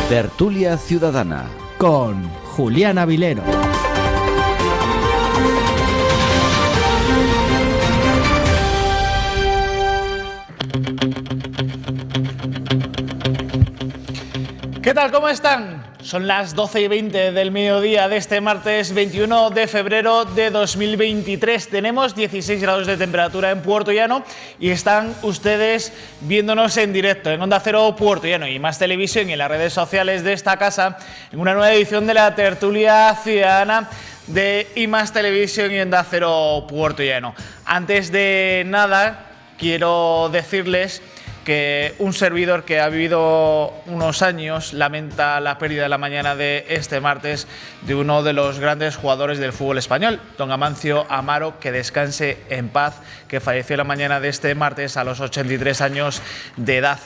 Tertulia Ciudadana con Julián Avilero. ¿Qué tal? ¿Cómo están? Son las 12:20 del mediodía de este martes 21 de febrero de 2023. Tenemos 16 grados de temperatura en Puerto Llano y están ustedes viéndonos en directo en Onda Cero Puerto Llano y Más Televisión y en las redes sociales de esta casa en una nueva edición de la Tertulia Ciudadana de Más Televisión y Onda Cero Puerto Llano. Antes de nada, quiero decirles que un servidor que ha vivido unos años lamenta la pérdida de la mañana de este martes de uno de los grandes jugadores del fútbol español, don Amancio Amaro, que descanse en paz, que falleció la mañana de este martes a los 83 años de edad.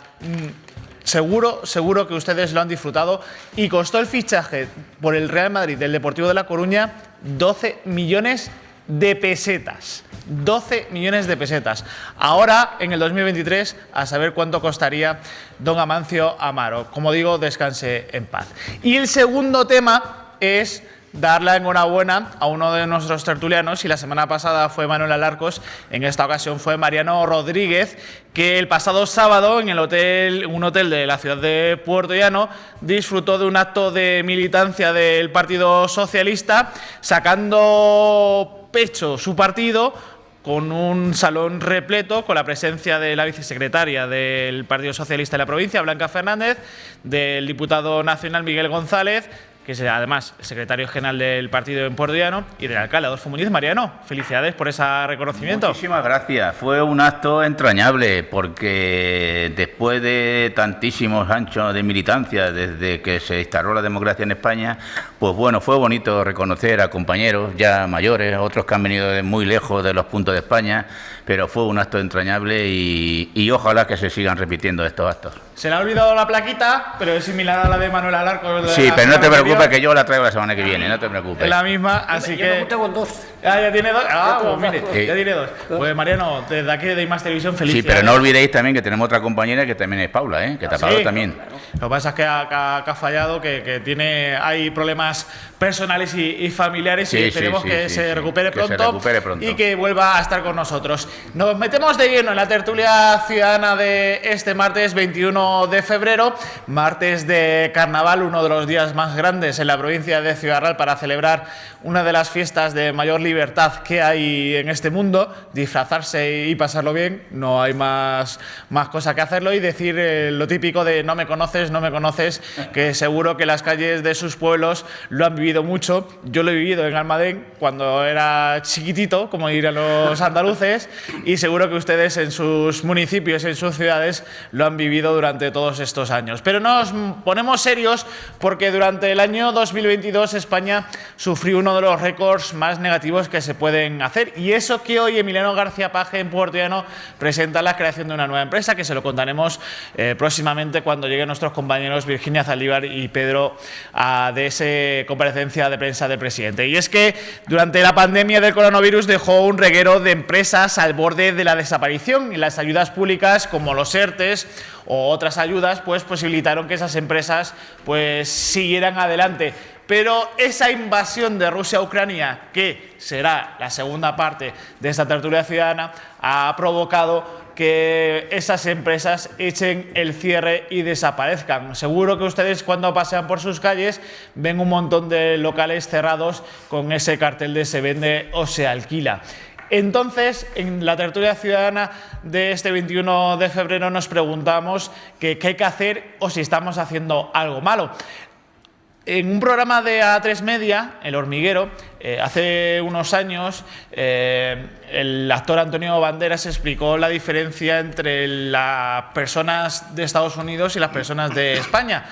Seguro que ustedes lo han disfrutado y costó el fichaje por el Real Madrid del Deportivo de La Coruña 12 millones de pesetas. 12 millones de pesetas. Ahora, en el 2023, a saber cuánto costaría don Amancio Amaro. Como digo, descanse en paz. Y el segundo tema es dar la enhorabuena a uno de nuestros tertulianos, y la semana pasada fue Manuel Alarcos, en esta ocasión fue Mariano Rodríguez, que el pasado sábado en un hotel de la ciudad de Puerto Llano disfrutó de un acto de militancia del Partido Socialista, sacando pecho su partido con un salón repleto, con la presencia de la vicesecretaria del Partido Socialista de la provincia, Blanca Fernández, del diputado nacional Miguel González, que es además secretario general del partido en Puerto Llano, y del alcalde Adolfo Muñiz. Mariano, felicidades por ese reconocimiento. Muchísimas gracias. Fue un acto entrañable porque después de tantísimos años de militancia, desde que se instauró la democracia en España, pues bueno, fue bonito reconocer a compañeros ya mayores, otros que han venido de muy lejos de los puntos de España, pero fue un acto entrañable y ojalá que se sigan repitiendo estos actos. Se le ha olvidado la plaquita, pero es similar a la de Manuel Alarcos. Sí, pero no te preocupes, que yo la traigo la semana que viene, no te preocupes. Es la misma, así que... Yo tengo dos. Ya tiene dos. Pues mire, ya tiene dos. Pues Mariano, desde aquí de Más Televisión, felicidades. Sí, pero no olvidéis también que tenemos otra compañera que también es Paula, que te ha pagado también. Lo que pasa es que ha fallado, que hay problemas personales y familiares, y esperemos que se recupere pronto y que vuelva a estar con nosotros. Nos metemos de lleno en la tertulia ciudadana de este martes 21 de febrero, martes de carnaval, uno de los días más grandes en la provincia de Ciudad Real para celebrar una de las fiestas de mayor libertad que hay en este mundo, disfrazarse y pasarlo bien. No hay más cosa que hacerlo y decir lo típico de no me conoces, que seguro que las calles de sus pueblos lo han vivido mucho. Yo lo he vivido en Almadén cuando era chiquitito, como dirían los andaluces, y seguro que ustedes en sus municipios, en sus ciudades, lo han vivido durante todos estos años. Pero nos ponemos serios porque durante el año 2022 España sufrió uno de los récords más negativos que se pueden hacer, y eso que hoy Emiliano García Paje en Puerto Llano presenta la creación de una nueva empresa, que se lo contaremos próximamente cuando lleguen nuestros compañeros Virginia Zaldívar y Pedro de esa comparecencia de prensa del presidente. Y es que durante la pandemia del coronavirus dejó un reguero de empresas al borde de la desaparición, y las ayudas públicas como los ERTES o otras ayudas pues posibilitaron que esas empresas pues siguieran adelante. Pero esa invasión de Rusia a Ucrania, que será la segunda parte de esta tertulia ciudadana, ha provocado que esas empresas echen el cierre y desaparezcan. Seguro que ustedes, cuando pasean por sus calles, ven un montón de locales cerrados con ese cartel de se vende o se alquila. Entonces, en la tertulia ciudadana de este 21 de febrero nos preguntamos qué hay que hacer o si estamos haciendo algo malo. En un programa de A3 Media, El Hormiguero, hace unos años, el actor Antonio Banderas explicó la diferencia entre las personas de Estados Unidos y las personas de España.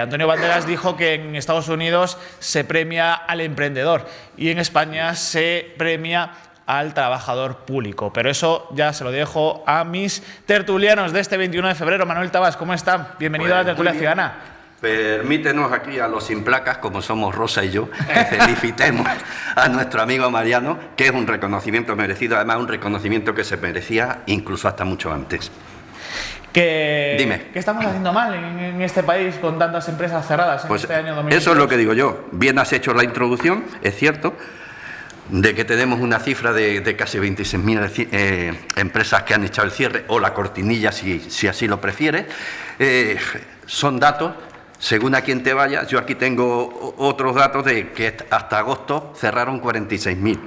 Antonio Banderas dijo que en Estados Unidos se premia al emprendedor y en España se premia al trabajador público. Pero eso ya se lo dejo a mis tertulianos de este 21 de febrero. Manuel Tabas, ¿cómo están? Bienvenido a la tertulia ciudadana. Permítenos aquí a los sin placas, como somos Rosa y yo, que felicitemos a nuestro amigo Mariano, que es un reconocimiento merecido, además un reconocimiento que se merecía incluso hasta mucho antes. Dime. ¿Qué estamos haciendo mal en este país con tantas empresas cerradas en este año 2022? Eso es lo que digo yo. Bien has hecho la introducción, es cierto, de que tenemos una cifra de casi 26.000 empresas que han echado el cierre, o la cortinilla si así lo prefieres. Son datos, según a quien te vaya. Yo aquí tengo otros datos de que hasta agosto cerraron 46.000.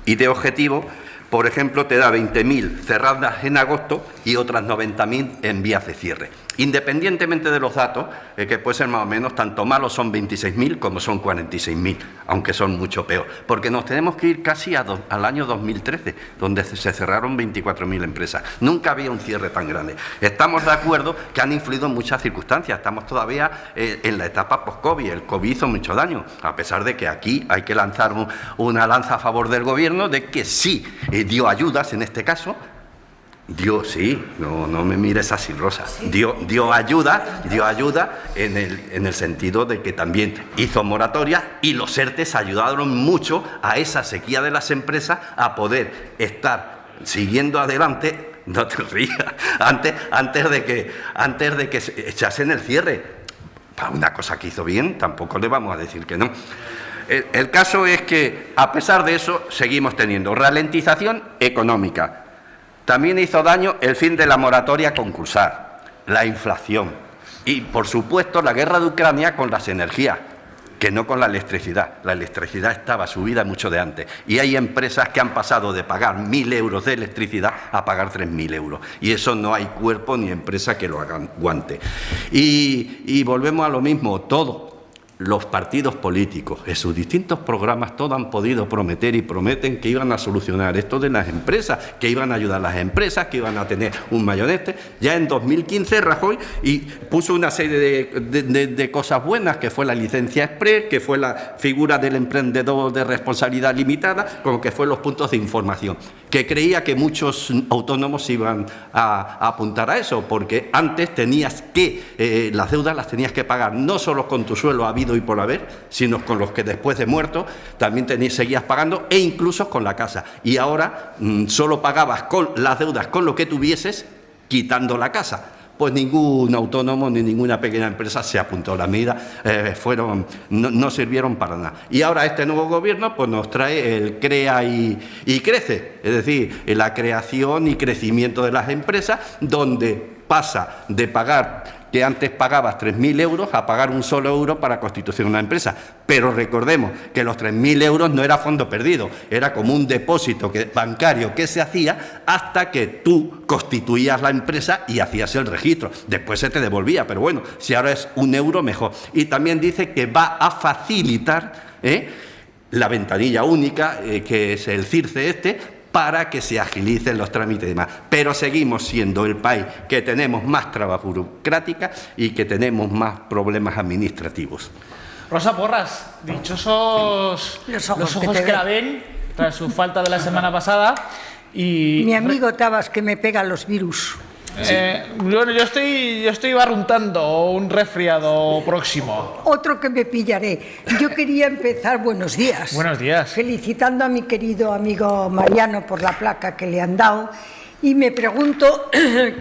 Y de objetivo, por ejemplo, te da 20.000 cerradas en agosto y otras 90.000 en vías de cierre. Independientemente de los datos, que puede ser más o menos, tanto malos son 26.000 como son 46.000, aunque son mucho peor. Porque nos tenemos que ir casi al año 2013, donde se cerraron 24.000 empresas. Nunca había un cierre tan grande. Estamos de acuerdo que han influido en muchas circunstancias. Estamos todavía en la etapa post-COVID. El COVID hizo mucho daño, a pesar de que aquí hay que lanzar una lanza a favor del gobierno, de que sí dio ayudas en este caso. No me mires así, Rosa. Dio ayuda en el sentido de que también hizo moratoria, y los ERTEs ayudaron mucho a esa sequía de las empresas a poder estar siguiendo adelante. No te rías, antes de que se echasen el cierre. Para una cosa que hizo bien, tampoco le vamos a decir que no. El caso es que, a pesar de eso, seguimos teniendo ralentización económica. También hizo daño el fin de la moratoria concursal, la inflación y, por supuesto, la guerra de Ucrania con las energías, que no con la electricidad. La electricidad estaba subida mucho de antes, y hay empresas que han pasado de pagar 1.000 euros de electricidad a pagar 3.000 euros. Y eso no hay cuerpo ni empresa que lo aguante. Y volvemos a lo mismo, todo. Los partidos políticos, en sus distintos programas, todos han podido prometer y prometen que iban a solucionar esto de las empresas, que iban a ayudar a las empresas, que iban a tener un mayonete. Ya en 2015 Rajoy puso una serie de cosas buenas, que fue la licencia express, que fue la figura del emprendedor de responsabilidad limitada, como que fue los puntos de información, que creía que muchos autónomos iban a apuntar a eso, porque antes tenías que, las deudas las tenías que pagar no solo con tu sueldo habido y por haber, sino con los que después de muerto también seguías pagando, e incluso con la casa. Y ahora solo pagabas con las deudas con lo que tuvieses, quitando la casa. Pues ningún autónomo ni ninguna pequeña empresa se apuntó a la medida, no sirvieron para nada. Y ahora este nuevo gobierno pues nos trae el crea y crece, es decir, la creación y crecimiento de las empresas, donde pasa de pagar, que antes pagabas 3.000 euros, a pagar un solo euro para constituir una empresa. Pero recordemos que los 3.000 euros no era fondo perdido, era como un depósito bancario que se hacía hasta que tú constituías la empresa y hacías el registro. Después se te devolvía, pero bueno, si ahora es 1 euro, mejor. Y también dice que va a facilitar la ventanilla única, que es el CIRCE para que se agilicen los trámites y demás. Pero seguimos siendo el país que tenemos más trabas burocráticas y que tenemos más problemas administrativos. Rosa Porras, dichosos los ojos que la ven tras su falta de la semana pasada. Y mi amigo Tabas, que me pega los virus. Sí. Bueno, yo estoy barruntando un resfriado próximo. Otro que me pillaré. Yo quería empezar, buenos días. Buenos días. Felicitando a mi querido amigo Mariano por la placa que le han dado. Y me pregunto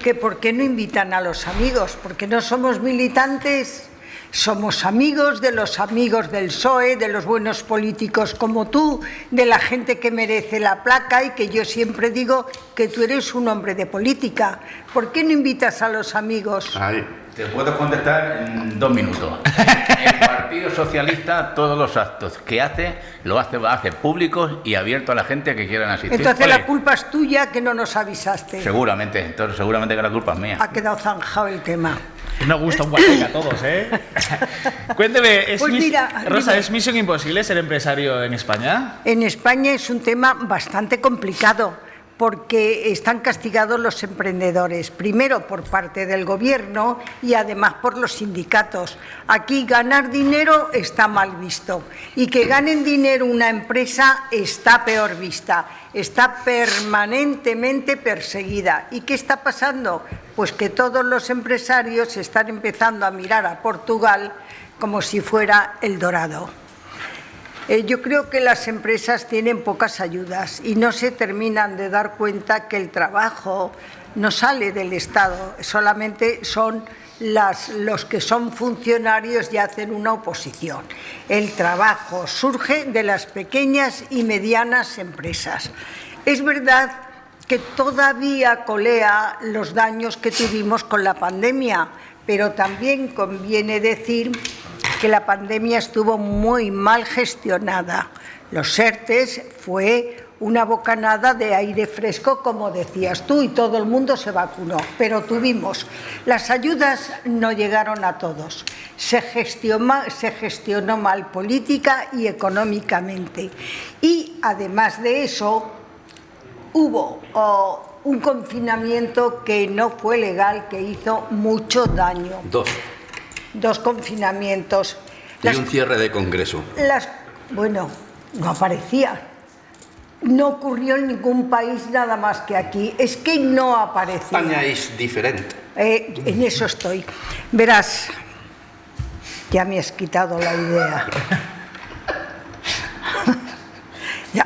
que por qué no invitan a los amigos, porque no somos militantes. Somos amigos del PSOE, de los buenos políticos como tú, de la gente que merece la placa, y que yo siempre digo que tú eres un hombre de política. ¿Por qué no invitas a los amigos? Ay, te puedo contestar en 2 minutos. El Partido Socialista, todos los actos que hace, lo hace públicos y abiertos a la gente que quieran asistir. Entonces la culpa es tuya, que no nos avisaste. Seguramente que la culpa es mía. Ha quedado zanjado el tema. Nos gusta un guateca a todos, ¿eh? Cuénteme, Rosa, ¿es misión imposible ser empresario en España? En España es un tema bastante complicado, porque están castigados los emprendedores, primero por parte del Gobierno y además por los sindicatos. Aquí ganar dinero está mal visto y que ganen dinero una empresa está peor vista, está permanentemente perseguida. ¿Y qué está pasando? Pues que todos los empresarios están empezando a mirar a Portugal como si fuera el Dorado. Yo creo que las empresas tienen pocas ayudas y no se terminan de dar cuenta que el trabajo no sale del Estado, solamente son los que son funcionarios y hacen una oposición. El trabajo surge de las pequeñas y medianas empresas. Es verdad que todavía colea los daños que tuvimos con la pandemia, pero también conviene decir que la pandemia estuvo muy mal gestionada. Los ERTEs fue una bocanada de aire fresco, como decías tú, y todo el mundo se vacunó, pero tuvimos. Las ayudas no llegaron a todos. Se gestionó mal política y económicamente. Y además de eso, hubo un confinamiento que no fue legal, que hizo mucho daño. Dos confinamientos. Y un cierre de Congreso. Bueno, no aparecía. No ocurrió en ningún país nada más que aquí. Es que no aparecía. España es diferente. En eso estoy. Verás, ya me has quitado la idea.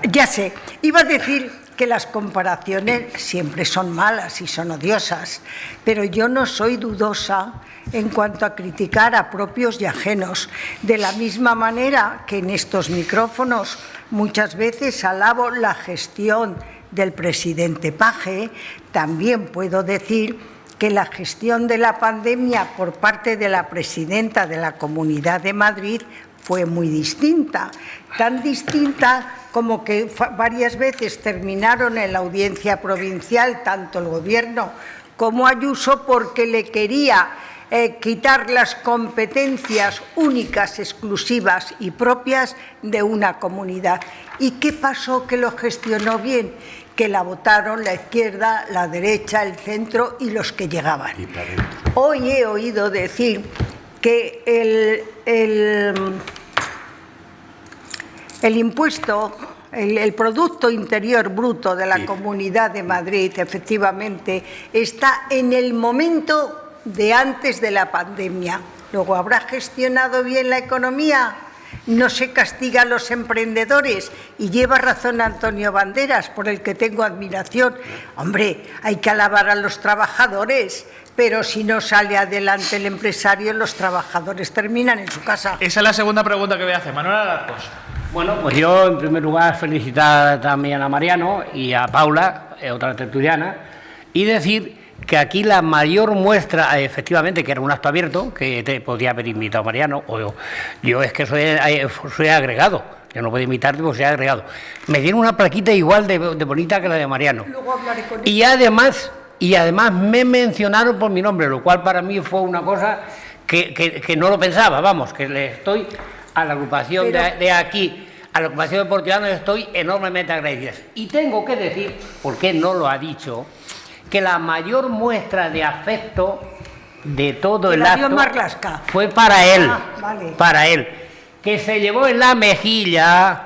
Ya sé. Iba a decir que las comparaciones siempre son malas y son odiosas, pero yo no soy dudosa en cuanto a criticar a propios y ajenos, de la misma manera que en estos micrófonos muchas veces alabo la gestión del presidente Page, también puedo decir que la gestión de la pandemia por parte de la presidenta de la Comunidad de Madrid fue muy distinta, tan distinta como que varias veces terminaron en la audiencia provincial tanto el Gobierno como Ayuso porque le quería quitar las competencias únicas, exclusivas y propias de una comunidad. ¿Y qué pasó que lo gestionó bien? Que la votaron la izquierda, la derecha, el centro y los que llegaban. Hoy he oído decir que el impuesto, el Producto Interior Bruto de la Comunidad de Madrid, efectivamente, está en el momento de antes de la pandemia. Luego, ¿habrá gestionado bien la economía? No se castiga a los emprendedores y lleva razón Antonio Banderas, por el que tengo admiración. Hombre, hay que alabar a los trabajadores, pero si no sale adelante el empresario, los trabajadores terminan en su casa. Esa es la segunda pregunta que voy a hacer. Manuel Alarcos. Bueno, pues yo en primer lugar felicitar también a Mariano y a Paula, otra tertuliana, y decir que aquí la mayor muestra, efectivamente, que era un acto abierto, que te podía haber invitado Mariano, o yo es que soy agregado, yo no puedo invitarte porque soy agregado. Me dieron una plaquita igual de bonita que la de Mariano. Luego hablaré con él. Y además me mencionaron por mi nombre, lo cual para mí fue una cosa que no lo pensaba, vamos, que le estoy a la agrupación de aquí, a la agrupación de Portillanos, estoy enormemente agradecida. Y tengo que decir, porque no lo ha dicho, que la mayor muestra de afecto de todo el acto fue para él, para él, que se llevó en la mejilla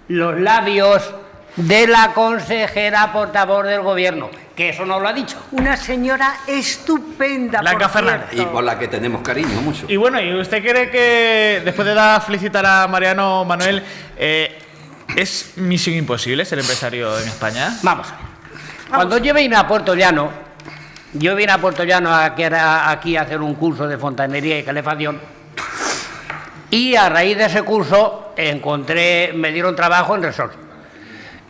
los labios de la consejera portavoz del Gobierno, que eso no lo ha dicho. Una señora estupenda, Blanca Fernández. Y por la que tenemos cariño mucho. Y bueno, ¿y usted cree que, después de felicitar a Mariano, Manuel, es misión imposible ser empresario en España? Vamos a ver. Cuando yo vine a Puerto Llano, aquí a hacer un curso de fontanería y calefacción, y a raíz de ese curso me dieron trabajo en Resort.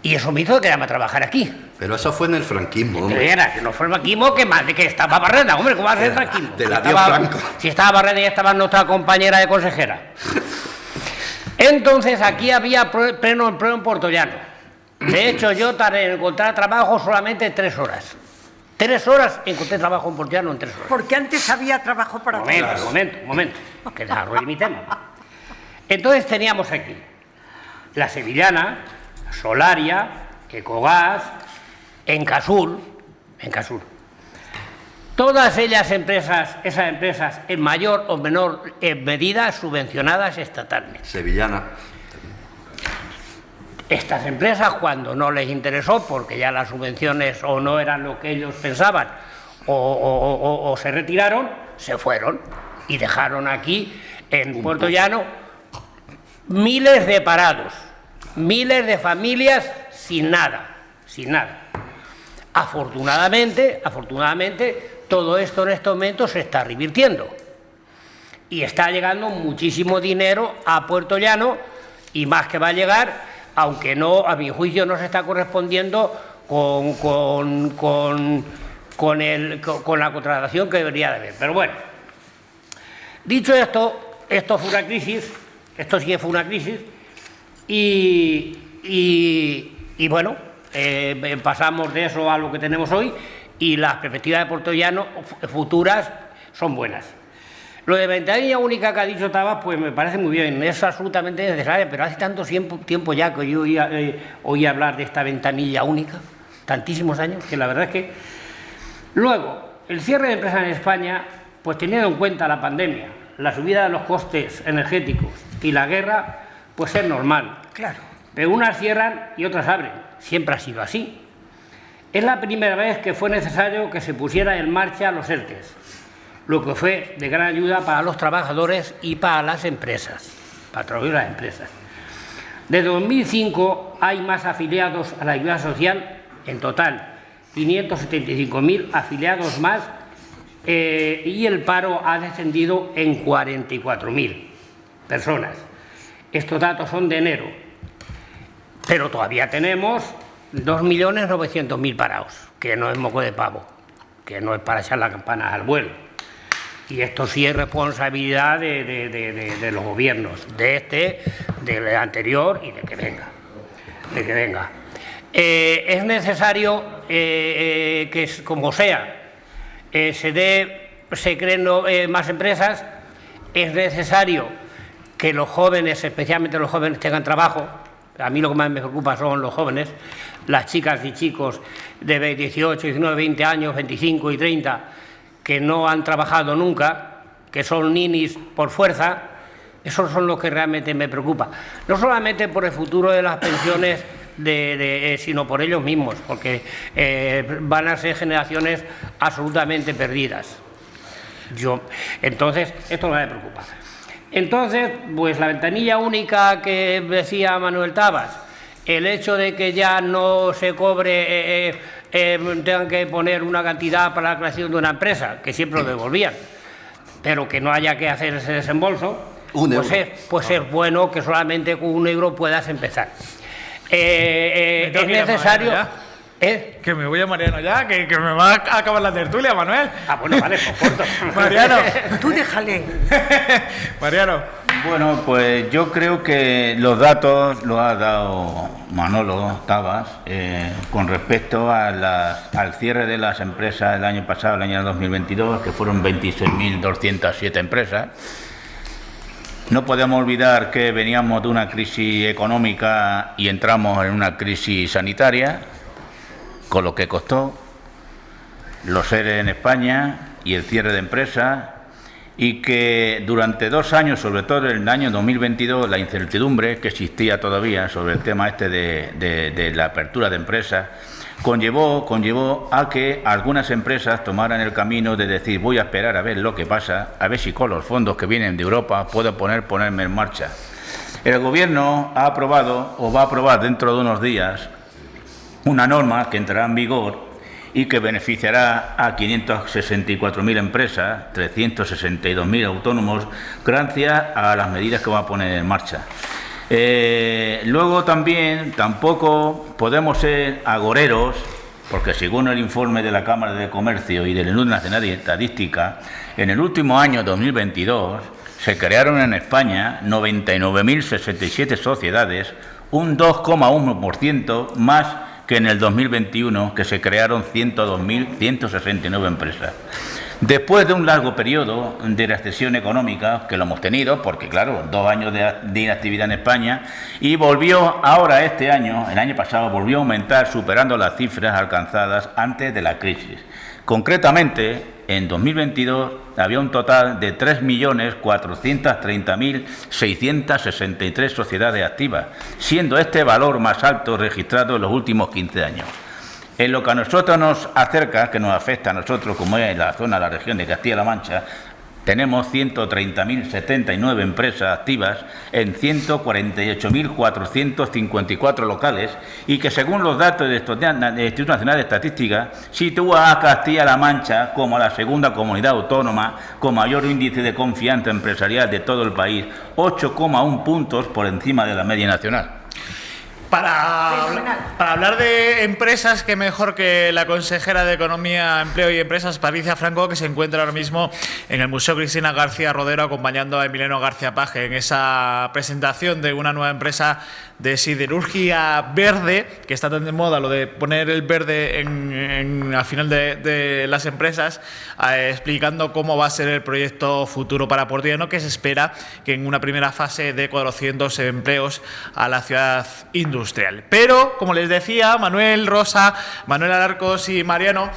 Y eso me hizo quedarme a trabajar aquí. Pero eso fue en el franquismo, hombre. Que no fue el franquismo, que estaba Barreda, hombre, ¿cómo va a ser el franquismo? Te la dio Franco. Si estaba Barreda y estaba nuestra compañera de consejera. Entonces aquí había pleno empleo en Puerto Llano. De hecho, yo tardé en encontrar trabajo solamente 3 horas. 3 horas encontré trabajo en Puerto Llano en 3 horas. Porque antes había trabajo para todos. Momento, que desarrolle mi tema. Entonces teníamos aquí la Sevillana, Solaria, Ecogas, en Casur, todas esas empresas en mayor o menor medida subvencionadas estatalmente. Sevillana. Estas empresas, cuando no les interesó, porque ya las subvenciones o no eran lo que ellos pensaban, o se retiraron, se fueron y dejaron aquí, en Puerto Llano, miles de parados, miles de familias sin nada. Afortunadamente, todo esto en estos momentos se está revirtiendo y está llegando muchísimo dinero a Puerto Llano, y más que va a llegar, aunque no, a mi juicio, no se está correspondiendo con la contratación que debería de haber. Pero bueno, dicho esto, esto fue una crisis, esto sí que fue una crisis, y bueno, pasamos de eso a lo que tenemos hoy, y las perspectivas de Puerto Llano futuras son buenas. Lo de ventanilla única que ha dicho Tabas, pues me parece muy bien, es absolutamente necesario, pero hace tanto tiempo ya que yo oí hablar de esta ventanilla única, tantísimos años, que la verdad es que... Luego, el cierre de empresas en España, pues teniendo en cuenta la pandemia, la subida de los costes energéticos y la guerra, pues es normal. Claro. Pero unas cierran y otras abren, siempre ha sido así. Es la primera vez que fue necesario que se pusiera en marcha los ERTEs, lo que fue de gran ayuda para los trabajadores y para las empresas, Desde 2005 hay más afiliados a la ayuda social, en total 575.000 afiliados más, y el paro ha descendido en 44.000 personas. Estos datos son de enero, pero todavía tenemos 2.900.000 parados, que no es moco de pavo, que no es para echar las campanas al vuelo. Y esto sí es responsabilidad de los gobiernos, del anterior y de que venga. Es necesario que, como sea, se creen más empresas. Es necesario que los jóvenes, especialmente los jóvenes, tengan trabajo. A mí lo que más me preocupa son los jóvenes, las chicas y chicos de 18, 19, 20 años, 25 y 30, que no han trabajado nunca, que son ninis por fuerza. Esos son los que realmente me preocupa. No solamente por el futuro de las pensiones, sino por ellos mismos, porque van a ser generaciones absolutamente perdidas. Entonces, esto no me preocupa. Entonces, pues la ventanilla única que decía Manuel Tabas, el hecho de que ya no se cobre, tengan que poner una cantidad para la creación de una empresa, que siempre lo devolvían, pero que no haya que hacer ese desembolso, pues es bueno que solamente con 1 euro puedas empezar. Es necesario... Que me voy a Mariano ya, que me va a acabar la tertulia, Manuel. Bueno, vale, pues corto. Mariano. Tú déjale. Mariano. Bueno, pues yo creo que los datos los ha dado Manolo Tabas con respecto al cierre de las empresas el año pasado, el año 2022, que fueron 26.207 empresas. No podemos olvidar que veníamos de una crisis económica y entramos en una crisis sanitaria, con lo que costó los ERE en España y el cierre de empresas, y que durante 2 años, sobre todo en el año 2022, la incertidumbre que existía todavía sobre el tema de la apertura de empresas conllevó a que algunas empresas tomaran el camino de decir: voy a esperar a ver lo que pasa, a ver si con los fondos que vienen de Europa puedo ponerme en marcha. El Gobierno ha aprobado, o va a aprobar dentro de unos días, una norma que entrará en vigor y que beneficiará a 564.000 empresas, 362.000 autónomos, gracias a las medidas que va a poner en marcha. Luego también tampoco podemos ser agoreros, porque según el informe de la Cámara de Comercio y del Instituto Nacional de Estadística, en el último año 2022 se crearon en España 99.067 sociedades, un 2,1% más que en el 2021, que se crearon 102.169 empresas. Después de un largo periodo de recesión económica, que lo hemos tenido, porque claro, 2 años de inactividad en España, y volvió ahora este año, el año pasado, volvió a aumentar, superando las cifras alcanzadas antes de la crisis. Concretamente, en 2022 había un total de 3.430.663 sociedades activas, siendo este valor más alto registrado en los últimos 15 años. En lo que a nosotros nos acerca, que nos afecta a nosotros, como es la zona, la región de Castilla-La Mancha, tenemos 130.079 empresas activas en 148.454 locales y que, según los datos del Instituto Nacional de Estadística, sitúa a Castilla-La Mancha como la segunda comunidad autónoma con mayor índice de confianza empresarial de todo el país, 8,1 puntos por encima de la media nacional. Para hablar de empresas, qué mejor que la consejera de Economía, Empleo y Empresas, Patricia Franco, que se encuentra ahora mismo en el Museo Cristina García Rodero acompañando a Emiliano García Paje en esa presentación de una nueva empresa de siderurgia verde, que está tan de moda lo de poner el verde al final de las empresas, explicando cómo va a ser el proyecto futuro para Portiano, que se espera que en una primera fase dé 400 empleos a la ciudad industrial. Pero, como les decía, Manuel, Rosa, Manuel Alarcos y Mariano,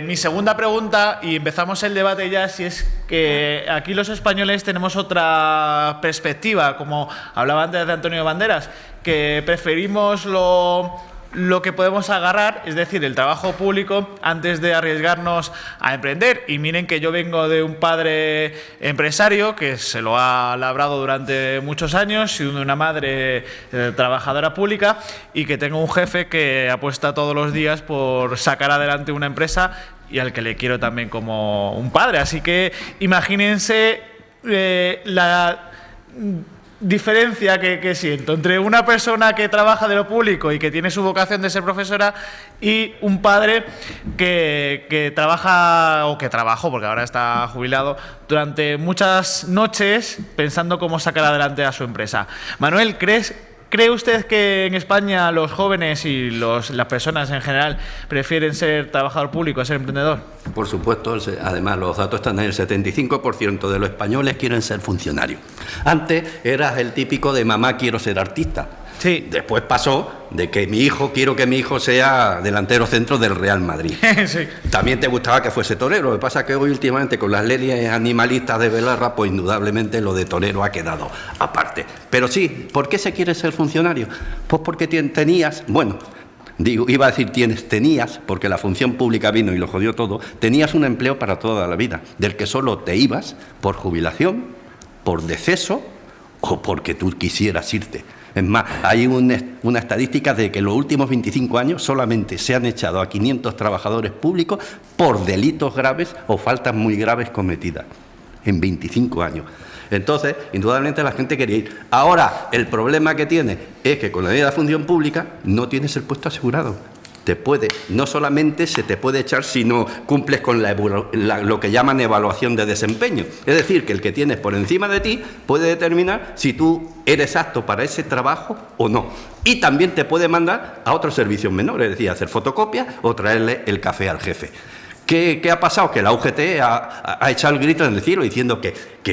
mi segunda pregunta, y empezamos el debate ya, si es que aquí los españoles tenemos otra perspectiva, como hablaba antes de Antonio Banderas, que preferimos lo que podemos agarrar, es decir, el trabajo público, antes de arriesgarnos a emprender. Y miren que yo vengo de un padre empresario que se lo ha labrado durante muchos años y de una madre trabajadora pública, y que tengo un jefe que apuesta todos los días por sacar adelante una empresa y al que le quiero también como un padre. Así que imagínense la diferencia que siento entre una persona que trabaja de lo público y que tiene su vocación de ser profesora y un padre que trabaja, o que trabajó, porque ahora está jubilado, durante muchas noches pensando cómo sacar adelante a su empresa. Manuel, ¿cree usted que en España los jóvenes y las personas en general prefieren ser trabajador público a ser emprendedor? Por supuesto, además los datos están en el 75% de los españoles quieren ser funcionarios. Antes eras el típico de mamá quiero ser artista. Sí. Después pasó de que quiero que mi hijo sea delantero centro del Real Madrid. Sí. También te gustaba que fuese torero. Lo que pasa es que hoy últimamente con las leyes animalistas de Belarra, pues indudablemente lo de torero ha quedado aparte. Pero sí, ¿por qué se quiere ser funcionario? Pues porque tenías, porque la función pública vino y lo jodió todo, tenías un empleo para toda la vida, del que solo te ibas por jubilación, por deceso o porque tú quisieras irte. Es más, hay una estadística de que en los últimos 25 años solamente se han echado a 500 trabajadores públicos por delitos graves o faltas muy graves cometidas en 25 años. Entonces, indudablemente la gente quería ir. Ahora, el problema que tiene es que con la ley de la función pública no tienes el puesto asegurado. No solamente se te puede echar si no cumples con lo que llaman evaluación de desempeño. Es decir, que el que tienes por encima de ti puede determinar si tú eres apto para ese trabajo o no. Y también te puede mandar a otros servicios menores, es decir, hacer fotocopias o traerle el café al jefe. ¿Qué ha pasado? Que la UGT ha echado el grito en el cielo diciendo que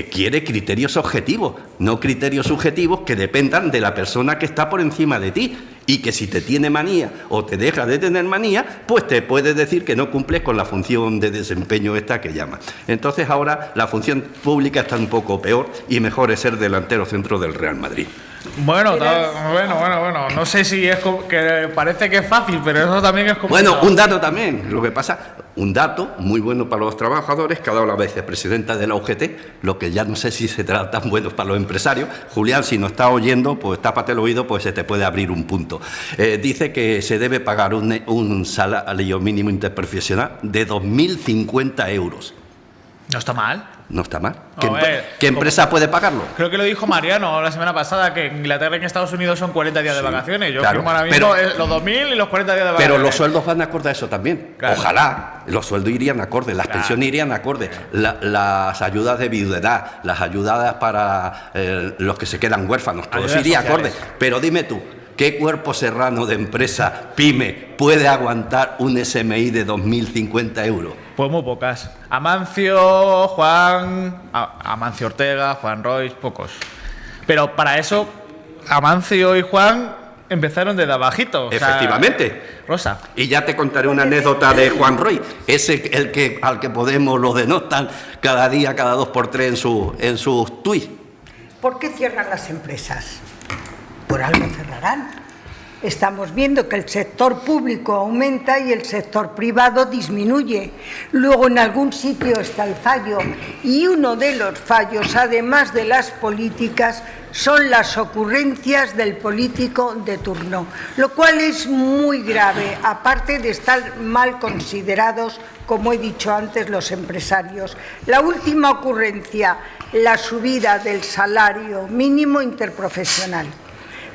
quiere criterios objetivos, no criterios subjetivos que dependan de la persona que está por encima de ti. Y que si te tiene manía o te deja de tener manía, pues te puede decir que no cumples con la función de desempeño esta que llama. Entonces ahora la función pública está un poco peor y mejor es ser delantero centro del Real Madrid. Bueno, no sé si es que parece que es fácil, pero eso también es complicado. Bueno, un dato también, lo que pasa, un dato muy bueno para los trabajadores que ha dado la vicepresidenta de la UGT, lo que ya no sé si será tan bueno para los empresarios. Julián, si nos está oyendo, pues tápate el oído, pues se te puede abrir un punto. Dice que se debe pagar un salario mínimo interprofesional de 2.050 euros. No está mal. No está mal. ¿Qué empresa puede pagarlo? Creo que lo dijo Mariano la semana pasada, que en Inglaterra y en Estados Unidos son 40 días de vacaciones. Yo claro, ahora mismo los 2.000 y los 40 días de vacaciones. Pero los sueldos van acorde a eso también. Claro. Ojalá los sueldos irían acorde, las pensiones irían acorde, las ayudas de viudedad, las ayudas para los que se quedan huérfanos, todo eso iría acorde. Pero dime tú, ¿qué cuerpo serrano de empresa pyme puede aguantar un SMI de 2.050 euros? Pues muy pocas. Amancio, Juan, Amancio Ortega, Juan Roig, pocos. Pero para eso, Amancio y Juan empezaron desde abajito. Efectivamente. Rosa. Y ya te contaré una anécdota de Juan Roig, ese al que Podemos lo denotan cada día, cada 2x3 en sus tuits. ¿Por qué cierran las empresas? Por algo cerrarán. Estamos viendo que el sector público aumenta y el sector privado disminuye. Luego en algún sitio está el fallo y uno de los fallos, además de las políticas, son las ocurrencias del político de turno, lo cual es muy grave, aparte de estar mal considerados, como he dicho antes, los empresarios. La última ocurrencia, la subida del salario mínimo interprofesional.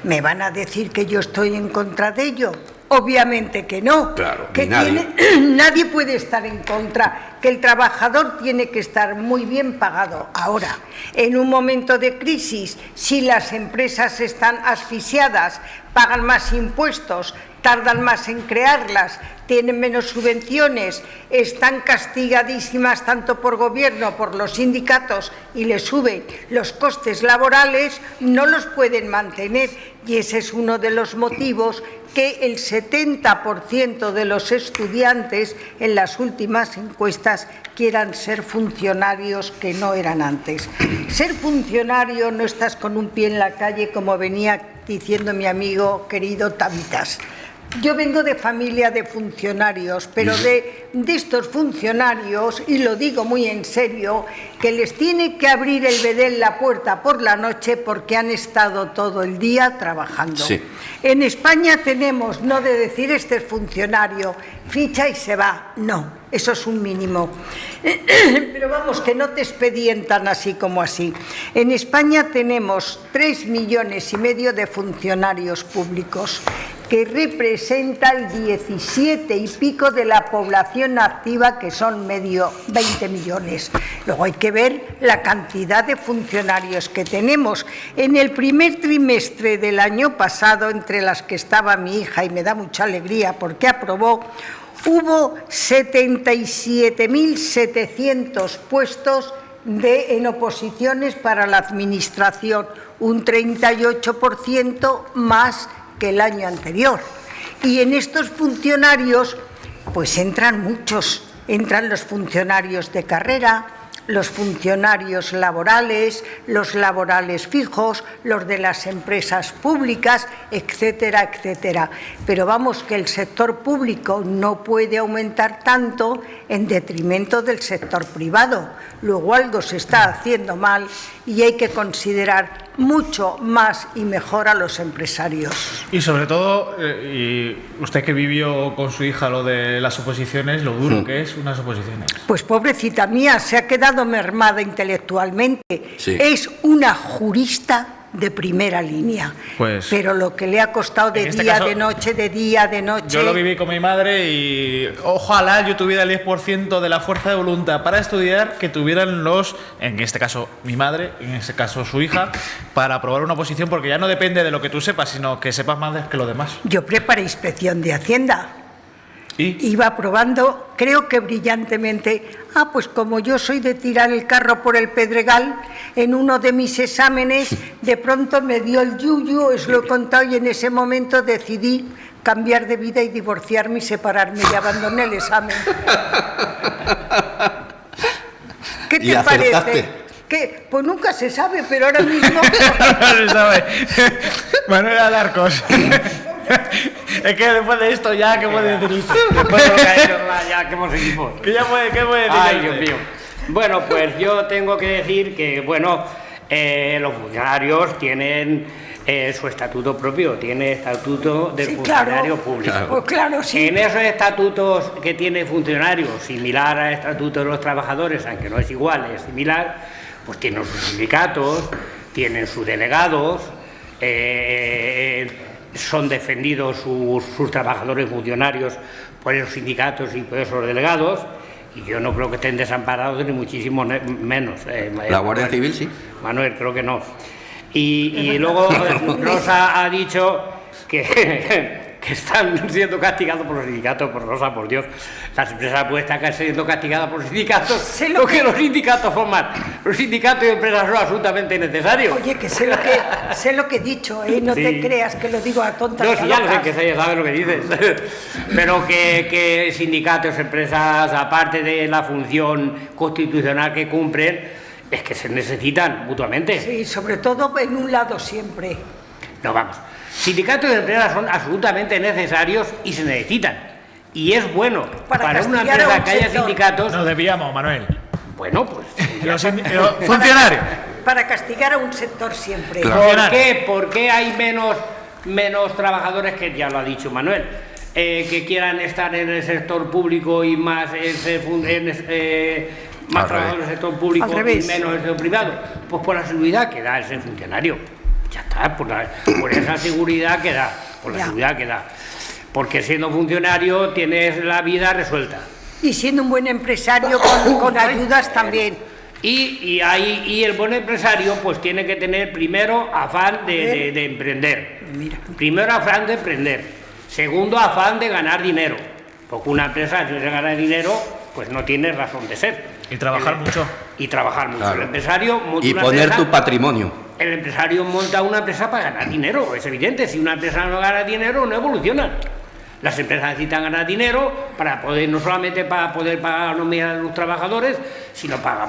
¿Me van a decir que yo estoy en contra de ello? Obviamente que no. Claro, que nadie puede estar en contra, que el trabajador tiene que estar muy bien pagado. Ahora, en un momento de crisis, si las empresas están asfixiadas, pagan más impuestos, tardan más en crearlas, tienen menos subvenciones, están castigadísimas tanto por gobierno, por los sindicatos y les suben los costes laborales, no los pueden mantener. Y ese es uno de los motivos que el 70% de los estudiantes en las últimas encuestas quieran ser funcionarios que no eran antes. Ser funcionario no estás con un pie en la calle, como venía diciendo mi amigo querido Tabitas. Yo vengo de familia de funcionarios, pero de estos funcionarios, y lo digo muy en serio, que les tiene que abrir el bedel la puerta por la noche porque han estado todo el día trabajando. Sí. En España tenemos, no de decir este es funcionario, ficha y se va, no, eso es un mínimo. Pero vamos, que no te expedientan así como así. En España tenemos 3,5 millones de funcionarios públicos, que representa el 17 y pico de la población activa, que son 20 millones. Luego hay que ver la cantidad de funcionarios que tenemos. En el primer trimestre del año pasado, entre las que estaba mi hija, y me da mucha alegría porque aprobó, hubo 77.700 puestos en oposiciones para la administración, un 38% más que el año anterior. Y en estos funcionarios pues entran muchos, entran los funcionarios de carrera, los funcionarios laborales, los laborales fijos, los de las empresas públicas, etcétera, etcétera. Pero vamos, que el sector público no puede aumentar tanto en detrimento del sector privado. Luego algo se está haciendo mal y hay que considerar mucho más y mejor a los empresarios. Y sobre todo, y usted que vivió con su hija lo de las oposiciones, lo duro que es unas oposiciones. Pues pobrecita mía, se ha quedado mermada intelectualmente. Sí. Es una jurista de primera línea, pues, pero lo que le ha costado de día, caso, de noche, de día, de noche. Yo lo viví con mi madre y ojalá yo tuviera el 10% de la fuerza de voluntad para estudiar que tuvieran en este caso mi madre, en este caso su hija, para aprobar una oposición, porque ya no depende de lo que tú sepas, sino que sepas más que lo demás. Yo preparé inspección de Hacienda. ¿Y? Iba aprobando, creo que brillantemente. Pues como yo soy de tirar el carro por el Pedregal, en uno de mis exámenes de pronto me dio el yuyu, os lo he contado, y en ese momento decidí cambiar de vida y divorciarme y separarme, y abandoné el examen. ¿Qué te parece? ¿Qué? Pues nunca se sabe, pero ahora mismo... No se sabe. Manuel Alarcos. Es que después de esto ya, ¿qué puede decir usted? Después de lo que ha hecho, ya, ¿qué hemos seguido? ¿Qué puede decir? Ay, Dios mío. Bueno, pues yo tengo que decir que, bueno, los funcionarios tienen su estatuto propio, tiene estatuto del funcionario público. Claro. Pues claro, sí. En esos estatutos que tiene funcionario, similar al estatuto de los trabajadores, aunque no es igual, es similar, pues tienen sus sindicatos, tienen sus delegados, son defendidos sus trabajadores funcionarios por esos sindicatos y por esos delegados, y yo no creo que estén desamparados ni muchísimo menos. ¿La Guardia Civil sí? Manuel, creo que no. Y luego Rosa ha dicho que están siendo castigados por los sindicatos. Por Rosa, por Dios, las empresas pueden estar siendo castigadas por los sindicatos, porque los sindicatos forman, los sindicatos y empresas son absolutamente necesarios. Oye, que sé lo que he dicho, no sí. Te creas que lo digo a tontas. No, sí, ya lo sé, que ya sabes lo que dices. Pero que sindicatos, empresas, aparte de la función constitucional que cumplen, es que se necesitan mutuamente. Sí, sobre todo en un lado siempre. No, vamos. Sindicatos y empresas son absolutamente necesarios y se necesitan. Y es bueno para una empresa que haya sindicatos. Nos debíamos, Manuel. Bueno, pues. Los funcionarios. Para castigar a un sector siempre. Claro. ¿Por qué hay menos trabajadores, que ya lo ha dicho Manuel, que quieran estar en el sector público y más más trabajadores en el sector público y menos en el sector privado? Pues por la seguridad que da ese funcionario. Ya está, por esa seguridad que da, por la seguridad que da. Porque siendo funcionario tienes la vida resuelta. Y siendo un buen empresario con ayudas también. Y el buen empresario pues tiene que tener primero afán de emprender. Mira. Primero afán de emprender. Segundo, afán de ganar dinero. Porque una empresa, si quiere ganar dinero, pues no tiene razón de ser. Y trabajar mucho. Y trabajar mucho. Claro. El empresario monta y una poner empresa, tu patrimonio. El empresario monta una empresa para ganar dinero, es evidente. Si una empresa no gana dinero, no evoluciona. Las empresas necesitan ganar dinero para poder, no solamente para poder pagar la nómina de los trabajadores, sino para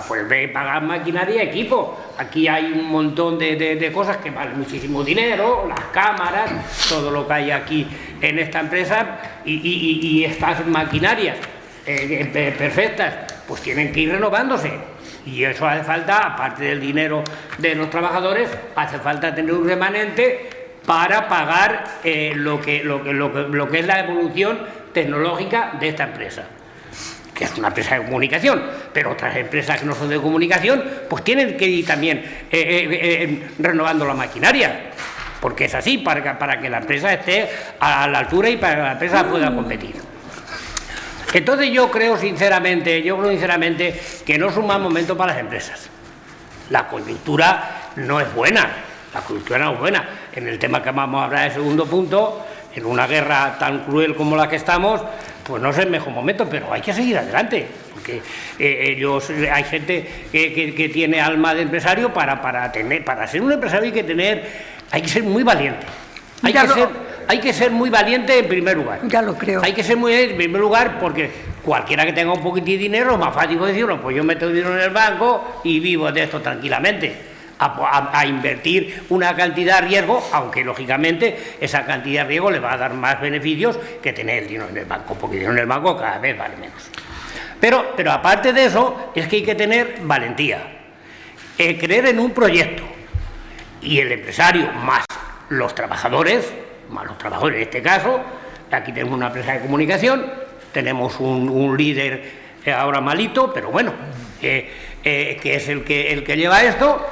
pagar maquinaria y equipo. Aquí hay un montón de cosas que valen muchísimo dinero, las cámaras, todo lo que hay aquí en esta empresa y estas maquinarias perfectas, pues tienen que ir renovándose. Y eso hace falta, aparte del dinero de los trabajadores, hace falta tener un remanente para pagar lo que es la evolución tecnológica de esta empresa, que es una empresa de comunicación, pero otras empresas que no son de comunicación pues tienen que ir también renovando la maquinaria, porque es así, para que la empresa esté a la altura y para que la empresa pueda competir. Entonces yo creo sinceramente que no es un mal momento para las empresas. La coyuntura no es buena. La coyuntura no es buena. En el tema que vamos a hablar del segundo punto, en una guerra tan cruel como la que estamos, pues no es el mejor momento, pero hay que seguir adelante. Porque hay gente que tiene alma de empresario. Para ser un empresario hay que ser muy valiente. Hay que ser muy valiente en primer lugar. Ya lo creo. Hay que ser muy valiente en primer lugar porque cualquiera que tenga un poquitín de dinero es más fácil decirlo, pues yo meto dinero en el banco y vivo de esto tranquilamente. A invertir una cantidad de riesgo, aunque lógicamente esa cantidad de riesgo le va a dar más beneficios que tener el dinero en el banco, porque el dinero en el banco cada vez vale menos. Pero aparte de eso, es que hay que tener valentía, creer en un proyecto, y el empresario más los trabajadores en este caso, aquí tenemos una empresa de comunicación, tenemos un líder ahora malito, pero bueno, que es el que lleva esto.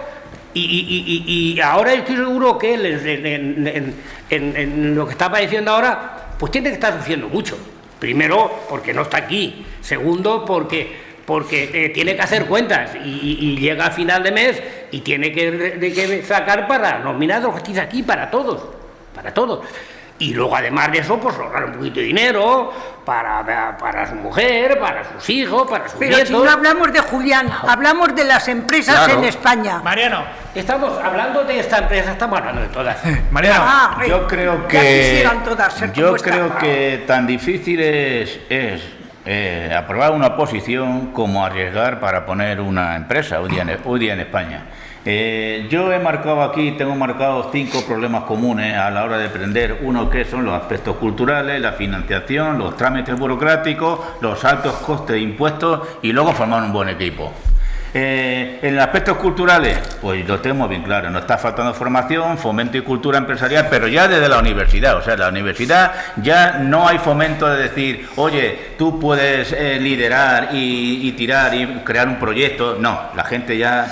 Y ahora estoy seguro que él, en lo que está padeciendo ahora, pues tiene que estar sufriendo mucho. Primero, porque no está aquí. Segundo, porque tiene que hacer cuentas y llega a final de mes y tiene que sacar para nominar los que estéis aquí para todos. Y luego, además de eso, pues ahorrar un poquito de dinero para su mujer, para sus hijos, para sus nietos. Pero si no hablamos de Julián, hablamos de las empresas en España. Mariano, estamos hablando de esta empresa, estamos hablando de todas. Mariano, yo creo ya quisieran todas ser como esta. Que tan difícil es aprobar una oposición como arriesgar para poner una empresa hoy día en España. Yo tengo marcados 5 problemas comunes a la hora de emprender. Uno que son los aspectos culturales, la financiación, los trámites burocráticos, los altos costes de impuestos y luego formar un buen equipo. En los aspectos culturales, pues lo tenemos bien claro, nos está faltando formación, fomento y cultura empresarial, pero ya desde la universidad. O sea, en la universidad ya no hay fomento de decir, oye, tú puedes liderar y tirar y crear un proyecto. No, la gente ya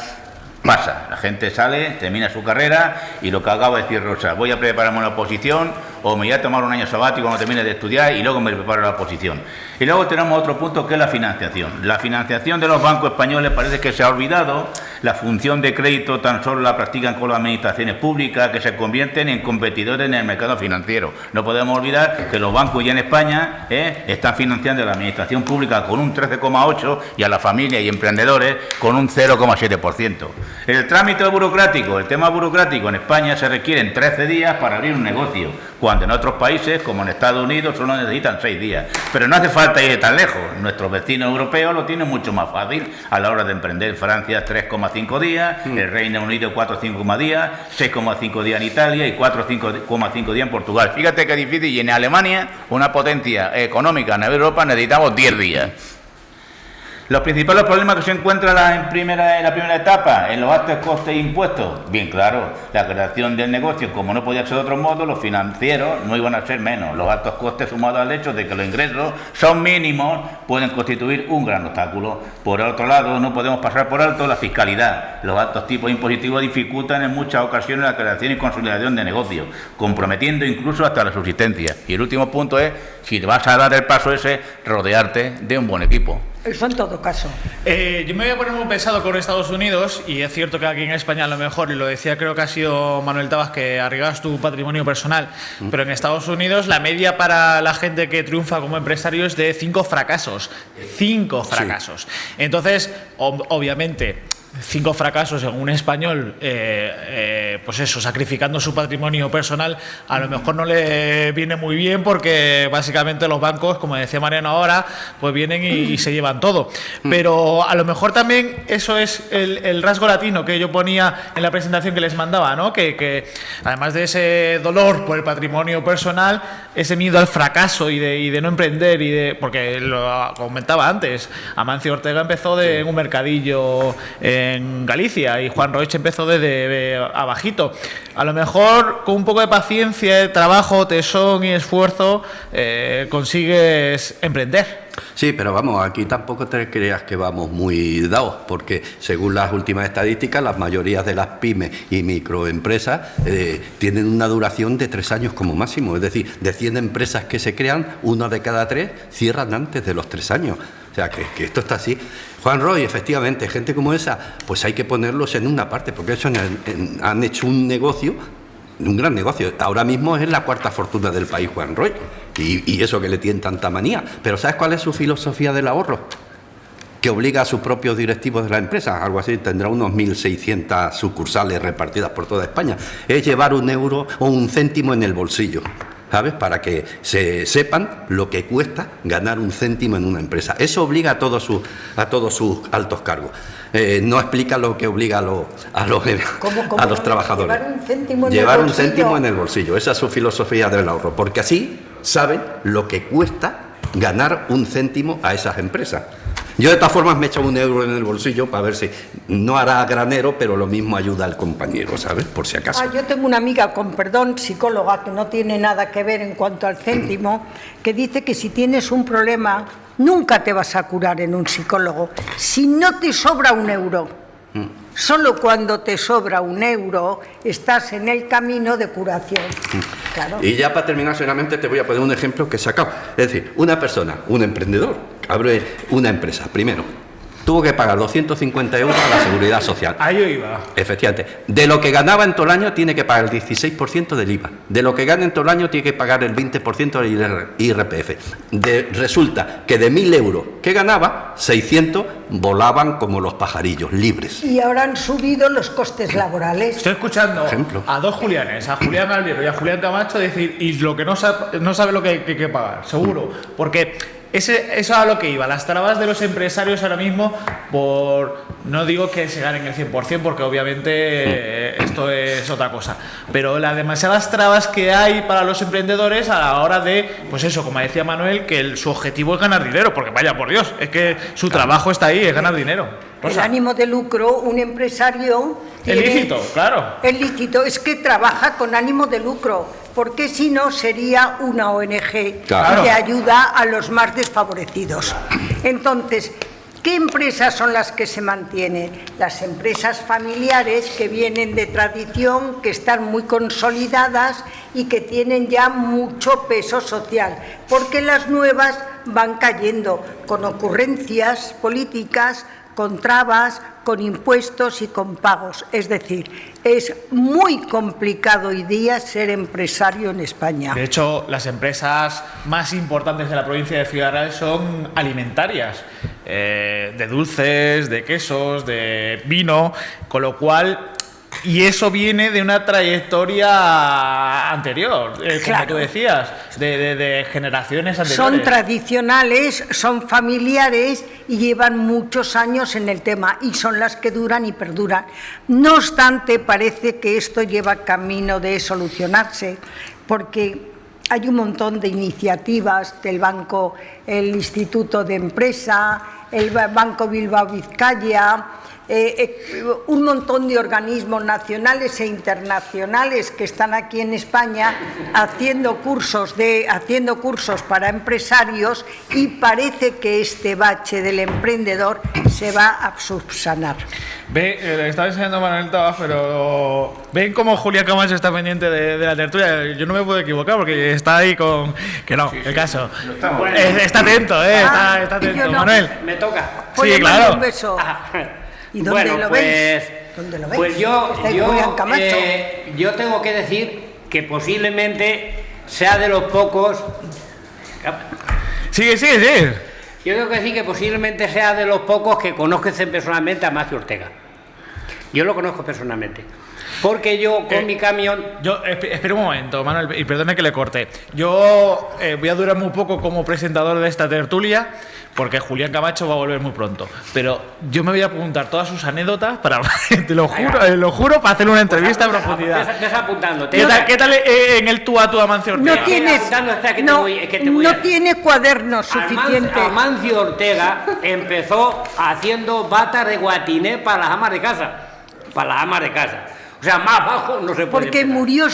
pasa, la gente sale, termina su carrera y lo que acaba de decir Rosa, voy a prepararme una oposición o me voy a tomar un año sabático cuando termine de estudiar y luego me preparo la oposición. Y luego tenemos otro punto que es la financiación. La financiación de los bancos españoles parece que se ha olvidado La función de crédito tan solo la practican con las administraciones públicas, que se convierten en competidores en el mercado financiero. No podemos olvidar que los bancos ya en España están financiando a la administración pública con un 13,8% y a la familia y emprendedores con un 0,7%. El trámite burocrático, el tema burocrático en España se requieren 13 días para abrir un negocio, cuando en otros países, como en Estados Unidos, solo necesitan 6 días. Pero no hace falta ir tan lejos. Nuestros vecinos europeos lo tienen mucho más fácil a la hora de emprender. Francia 3,5 días, el Reino Unido 4,5 días, 6,5 días en Italia y 4,5 días en Portugal. Fíjate qué difícil, y en Alemania, una potencia económica en Europa, necesitamos 10 días. Los principales problemas que se encuentran en la primera etapa, en los altos costes e impuestos, bien claro, la creación del negocio, como no podía ser de otro modo, los financieros no iban a ser menos. Los altos costes, sumados al hecho de que los ingresos son mínimos, pueden constituir un gran obstáculo. Por otro lado, no podemos pasar por alto la fiscalidad. Los altos tipos impositivos dificultan en muchas ocasiones la creación y consolidación de negocios, comprometiendo incluso hasta la subsistencia. Y el último punto es, si vas a dar el paso ese, rodearte de un buen equipo. Eso en todo caso. Yo me voy a poner muy pesado con Estados Unidos, y es cierto que aquí en España a lo mejor, y lo decía, creo que ha sido Manuel Tabas, que arriesgas tu patrimonio personal, pero en Estados Unidos la media para la gente que triunfa como empresario es de 5 fracasos. 5 fracasos. Sí. Entonces, obviamente, 5 fracasos en un español, pues eso, sacrificando su patrimonio personal, a lo mejor no le viene muy bien, porque básicamente los bancos, como decía Mariano ahora, pues vienen y se llevan todo. Pero a lo mejor también eso es el rasgo latino que yo ponía en la presentación que les mandaba, ¿no? Que además de ese dolor por el patrimonio personal, ese miedo al fracaso y de no emprender, porque lo comentaba antes, Amancio Ortega empezó en un mercadillo en Galicia, y Juan Roig empezó desde abajito. A lo mejor con un poco de paciencia, trabajo, tesón y esfuerzo consigues emprender. Sí, pero vamos, aquí tampoco te creas que vamos muy dados, porque según las últimas estadísticas, las mayorías de las pymes y microempresas tienen una duración de 3 años como máximo. Es decir, de 100 empresas que se crean, 1 de cada 3 cierran antes de los 3 años. O sea, que esto está así. Juan Roig, efectivamente, gente como esa, pues hay que ponerlos en una parte, porque ellos han hecho un negocio, un gran negocio. Ahora mismo es la 4ª fortuna del país, Juan Roig, y eso que le tienen tanta manía. Pero ¿sabes cuál es su filosofía del ahorro? Que obliga a sus propios directivos de la empresa, algo así, tendrá unos 1.600 sucursales repartidas por toda España, es llevar 1 euro o 1 céntimo en el bolsillo, ¿sabes? Para que se sepan lo que cuesta ganar 1 céntimo en una empresa. Eso obliga a todos sus altos cargos. No explica lo que obliga a los trabajadores. Llevar un céntimo en el bolsillo. Esa es su filosofía del ahorro, porque así saben lo que cuesta ganar 1 céntimo a esas empresas. Yo de todas formas me he echado 1 euro en el bolsillo para ver si no hará granero, pero lo mismo ayuda al compañero, ¿sabes? Por si acaso. Yo tengo una amiga, con perdón, psicóloga, que no tiene nada que ver en cuanto al céntimo, que dice que si tienes un problema, nunca te vas a curar en un psicólogo si no te sobra 1 euro. Solo cuando te sobra 1 euro estás en el camino de curación. Claro. Y ya para terminar, solamente te voy a poner un ejemplo que he sacado. Es decir, una persona, un emprendedor, abre una empresa, primero, tuvo que pagar 250 euros a la Seguridad Social. Ahí yo iba. Efectivamente. De lo que ganaba en todo el año tiene que pagar el 16% del IVA. De lo que gana en todo el año tiene que pagar el 20% del IRPF. Resulta que de 1.000 euros que ganaba, 600 volaban como los pajarillos, libres. Y ahora han subido los costes laborales. Estoy escuchando a 2 Julianes, a Julián Albiero y a Julián Camacho, decir, y lo que no sabe lo que hay que pagar, seguro. Porque eso es a lo que iba, las trabas de los empresarios ahora mismo, no digo que se ganen el 100%, porque obviamente esto es otra cosa, pero las demasiadas trabas que hay para los emprendedores a la hora de, pues eso, como decía Manuel, que su objetivo es ganar dinero, porque vaya por Dios, es que su trabajo está ahí, es ganar dinero. El ánimo de lucro, un empresario tiene, el lícito, claro. El lícito es que trabaja con ánimo de lucro, porque si no sería una ONG claro, que ayuda a los más desfavorecidos. Entonces, ¿qué empresas son las que se mantienen? Las empresas familiares que vienen de tradición, que están muy consolidadas y que tienen ya mucho peso social, porque las nuevas van cayendo con ocurrencias políticas, con trabas, con impuestos y con pagos. Es decir, es muy complicado hoy día ser empresario en España. De hecho, las empresas más importantes de la provincia de Ciudad Real son alimentarias, de dulces, de quesos, de vino, con lo cual... Y eso viene de una trayectoria anterior, como tú decías, de generaciones anteriores. Son tradicionales, son familiares y llevan muchos años en el tema y son las que duran y perduran. No obstante, parece que esto lleva camino de solucionarse, porque hay un montón de iniciativas del banco, el Instituto de Empresa, el Banco Bilbao Vizcaya, un montón de organismos nacionales e internacionales que están aquí en España haciendo cursos para empresarios, y parece que este bache del emprendedor se va a subsanar. Le estaba enseñando a Manuel Tabas, pero ven cómo Julián Camacho está pendiente de la tertulia. Yo no me puedo equivocar porque está ahí con... Que no, el caso. Está atento, está atento. No, Manuel. Me toca. Sí, claro. Un beso. ¿Y dónde bueno, lo pues, veis? ¿Dónde lo veis? Pues yo tengo que decir que posiblemente sea de los pocos... Sigue. Yo tengo que decir que posiblemente sea de los pocos que conozcan personalmente a Amancio Ortega. Yo lo conozco personalmente. Porque yo con mi camión... Espera un momento, Manuel, y perdone que le corte. Yo voy a durar muy poco como presentador de esta tertulia, porque Julián Camacho va a volver muy pronto. Pero yo me voy a apuntar todas sus anécdotas para, te lo juro, para hacer una entrevista a profundidad. Estás apuntando. ¿Qué tal en el tú a tú Amancio Ortega? No tiene cuadernos suficientes. Amancio Ortega empezó haciendo batas de guatiné para las amas de casa. O sea, más bajo no se puede. Porque murieron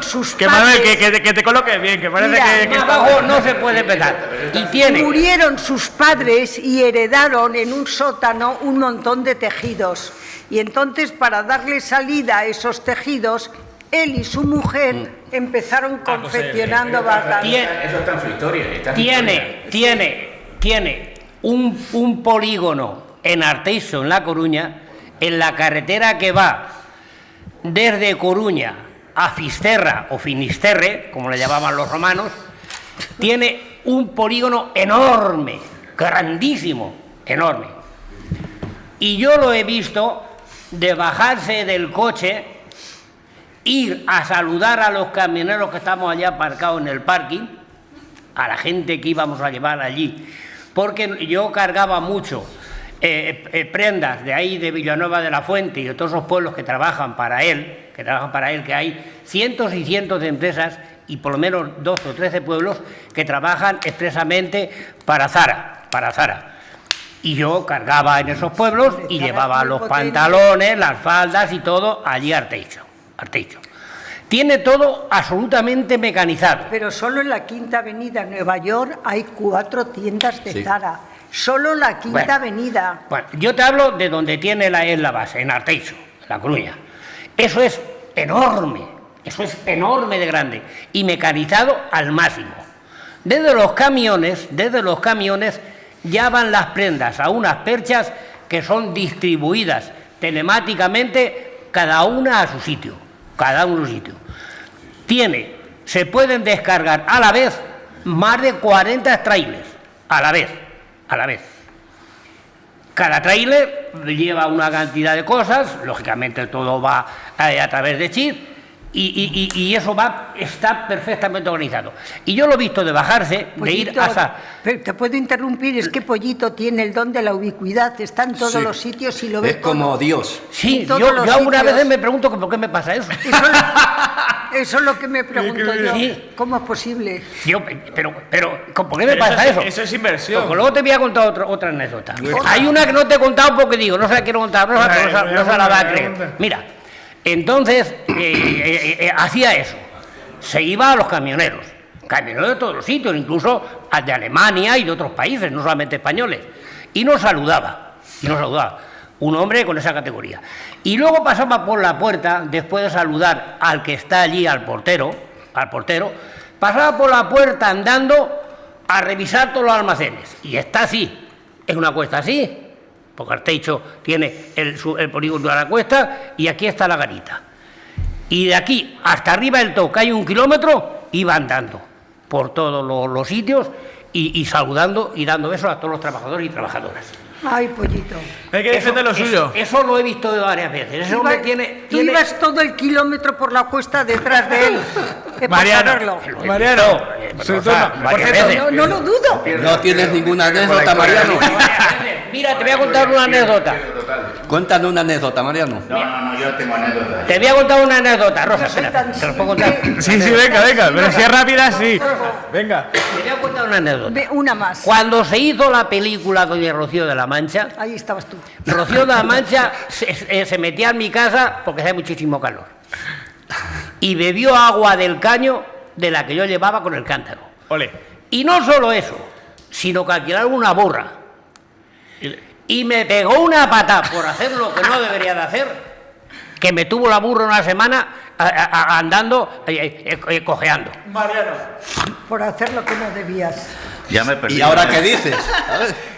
sus padres. Manuel, que te coloques bien, que parece que más bajo no se puede empezar. Murieron sus padres y heredaron en un sótano un montón de tejidos. Y entonces, para darle salida a esos tejidos, él y su mujer empezaron confeccionando batas. Eso está en su historia. Tiene un polígono en Arteixo, en La Coruña, en la carretera que va desde Coruña a Fisterra o Finisterre, como le llamaban los romanos. Tiene un polígono enorme, grandísimo, enorme. Y yo lo he visto de bajarse del coche, ir a saludar a los camioneros que estamos allá aparcados en el parking, a la gente que íbamos a llevar allí, porque yo cargaba mucho prendas de ahí, de Villanueva de la Fuente y de todos esos pueblos que trabajan para él, que hay cientos y cientos de empresas y por lo menos 12 o 13 pueblos que trabajan expresamente para Zara. Y yo cargaba en esos pueblos y llevaba los pantalones, las faldas y todo allí a Arteixo. Tiene todo absolutamente mecanizado. Pero solo en la Quinta Avenida en Nueva York hay 4 tiendas de Zara. Solo la Quinta Avenida. Bueno, yo te hablo de donde tiene la base, en Arteixo, en La Coruña. Eso es enorme de grande y mecanizado al máximo. Desde los camiones ya van las prendas a unas perchas que son distribuidas telemáticamente, cada una a su sitio. Se pueden descargar a la vez más de 40 trailers, a la vez. Cada tráiler lleva una cantidad de cosas, lógicamente todo va a través de chip y eso está perfectamente organizado. Y yo lo he visto de bajarse, Pollito, de ir hasta... Te puedo interrumpir, es que Pollito tiene el don de la ubicuidad, está en todos los sitios y lo ve. Es como todo. Dios. Sí, yo algunas veces me pregunto que por qué me pasa eso. Eso es lo que me pregunto yo. Sí. ¿Cómo es posible? Pero ¿por qué me pasa eso? Eso es inversión. Porque luego te voy a contar otra anécdota. Hay una que no te he contado porque digo, no se la quiero contar, no se la va a creer. Mira, entonces hacía eso. Se iba a los camioneros de todos los sitios, incluso de Alemania y de otros países, no solamente españoles. Y nos saludaba. Un hombre con esa categoría. Y luego pasaba por la puerta, después de saludar al que está allí, al portero, pasaba por la puerta andando a revisar todos los almacenes. Y está así, en una cuesta así, porque Arteixo tiene el polígono de la Cuesta y aquí está la garita. Y de aquí hasta arriba del todo, que hay 1 kilómetro, iba andando por todos los sitios y saludando y dando besos a todos los trabajadores y trabajadoras. Ay, pollito. Hay que defender lo suyo. Eso lo he visto varias veces. Eso Tú ibas todo el kilómetro por la cuesta detrás de él. Mariano, no lo dudo. No tienes ninguna anécdota, Mariano. Mira, te voy a contar una anécdota. Cuéntanos una anécdota, Mariano. No, yo tengo anécdota. Te voy a contar una anécdota, Rosa, espera, te lo puedo contar. Sí, venga, pero si es rápida, sí. Venga. Te voy a contar una anécdota. Una más. Cuando se hizo la película Doña Rocío de la Mancha, Ahí estabas tú. Rocío de la Mancha se metía en mi casa porque hacía muchísimo calor. Y bebió agua del caño de la que yo llevaba con el cántaro. Ole. Y no solo eso, sino que alquilaron una burra. Y me pegó una pata por hacer lo que no debería de hacer, que me tuvo la burra una semana andando, cojeando. Mariano. Por hacer lo que no debías. Ya me perdí. ¿Y ahora qué dices? A ver.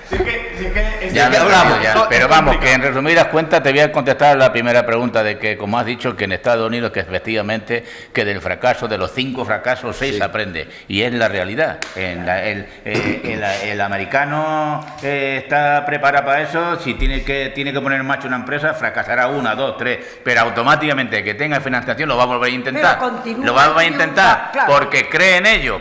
Pero vamos, que en resumidas cuentas te voy a contestar la primera pregunta de que, como has dicho, que en Estados Unidos, que efectivamente, que del fracaso, de los 5 fracasos, 6 se aprende. Y es la realidad. El americano está preparado para eso. Si tiene que poner en marcha una empresa, fracasará 1, 2, 3. Pero automáticamente que tenga financiación lo va a volver a intentar. Lo va a volver a intentar porque cree en ello,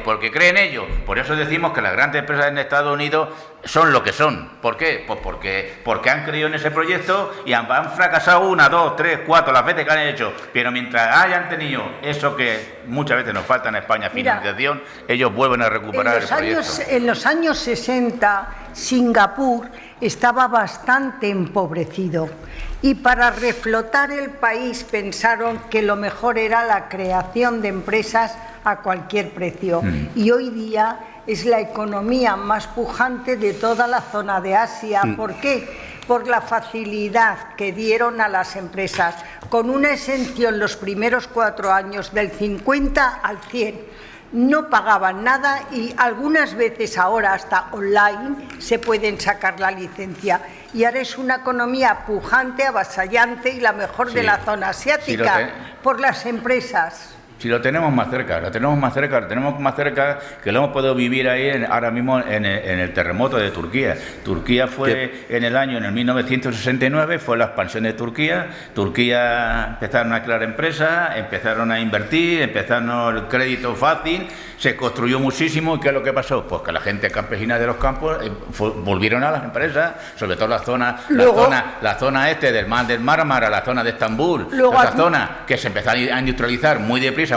Por eso decimos que las grandes empresas en Estados Unidos son lo que son. ¿Por qué? Pues porque han creído en ese proyecto y han fracasado 1, 2, 3, 4 las veces que han hecho, pero mientras hayan tenido eso que muchas veces nos falta en España, financiación, ellos vuelven a recuperar el proyecto. En los años 60, Singapur estaba bastante empobrecido y para reflotar el país pensaron que lo mejor era la creación de empresas a cualquier precio. Y hoy día es la economía más pujante de toda la zona de Asia. ¿Por qué? Por la facilidad que dieron a las empresas, con una exención los primeros 4 años del 50 al 100. No pagaban nada y algunas veces ahora hasta online se pueden sacar la licencia. Y ahora es una economía pujante, avasallante y la mejor de la zona asiática por las empresas. Si lo tenemos más cerca, lo tenemos más cerca que lo hemos podido vivir ahí ahora mismo en el terremoto de Turquía. Turquía fue en el 1969, fue la expansión de Turquía. Turquía empezaron a crear empresas, empezaron a invertir, empezaron el crédito fácil, se construyó muchísimo. ¿Y qué es lo que pasó? Pues que la gente campesina de los campos volvieron a las empresas, sobre todo la zona este del Mar del Mármara, la zona de Estambul, esa zona que se empezó a industrializar muy deprisa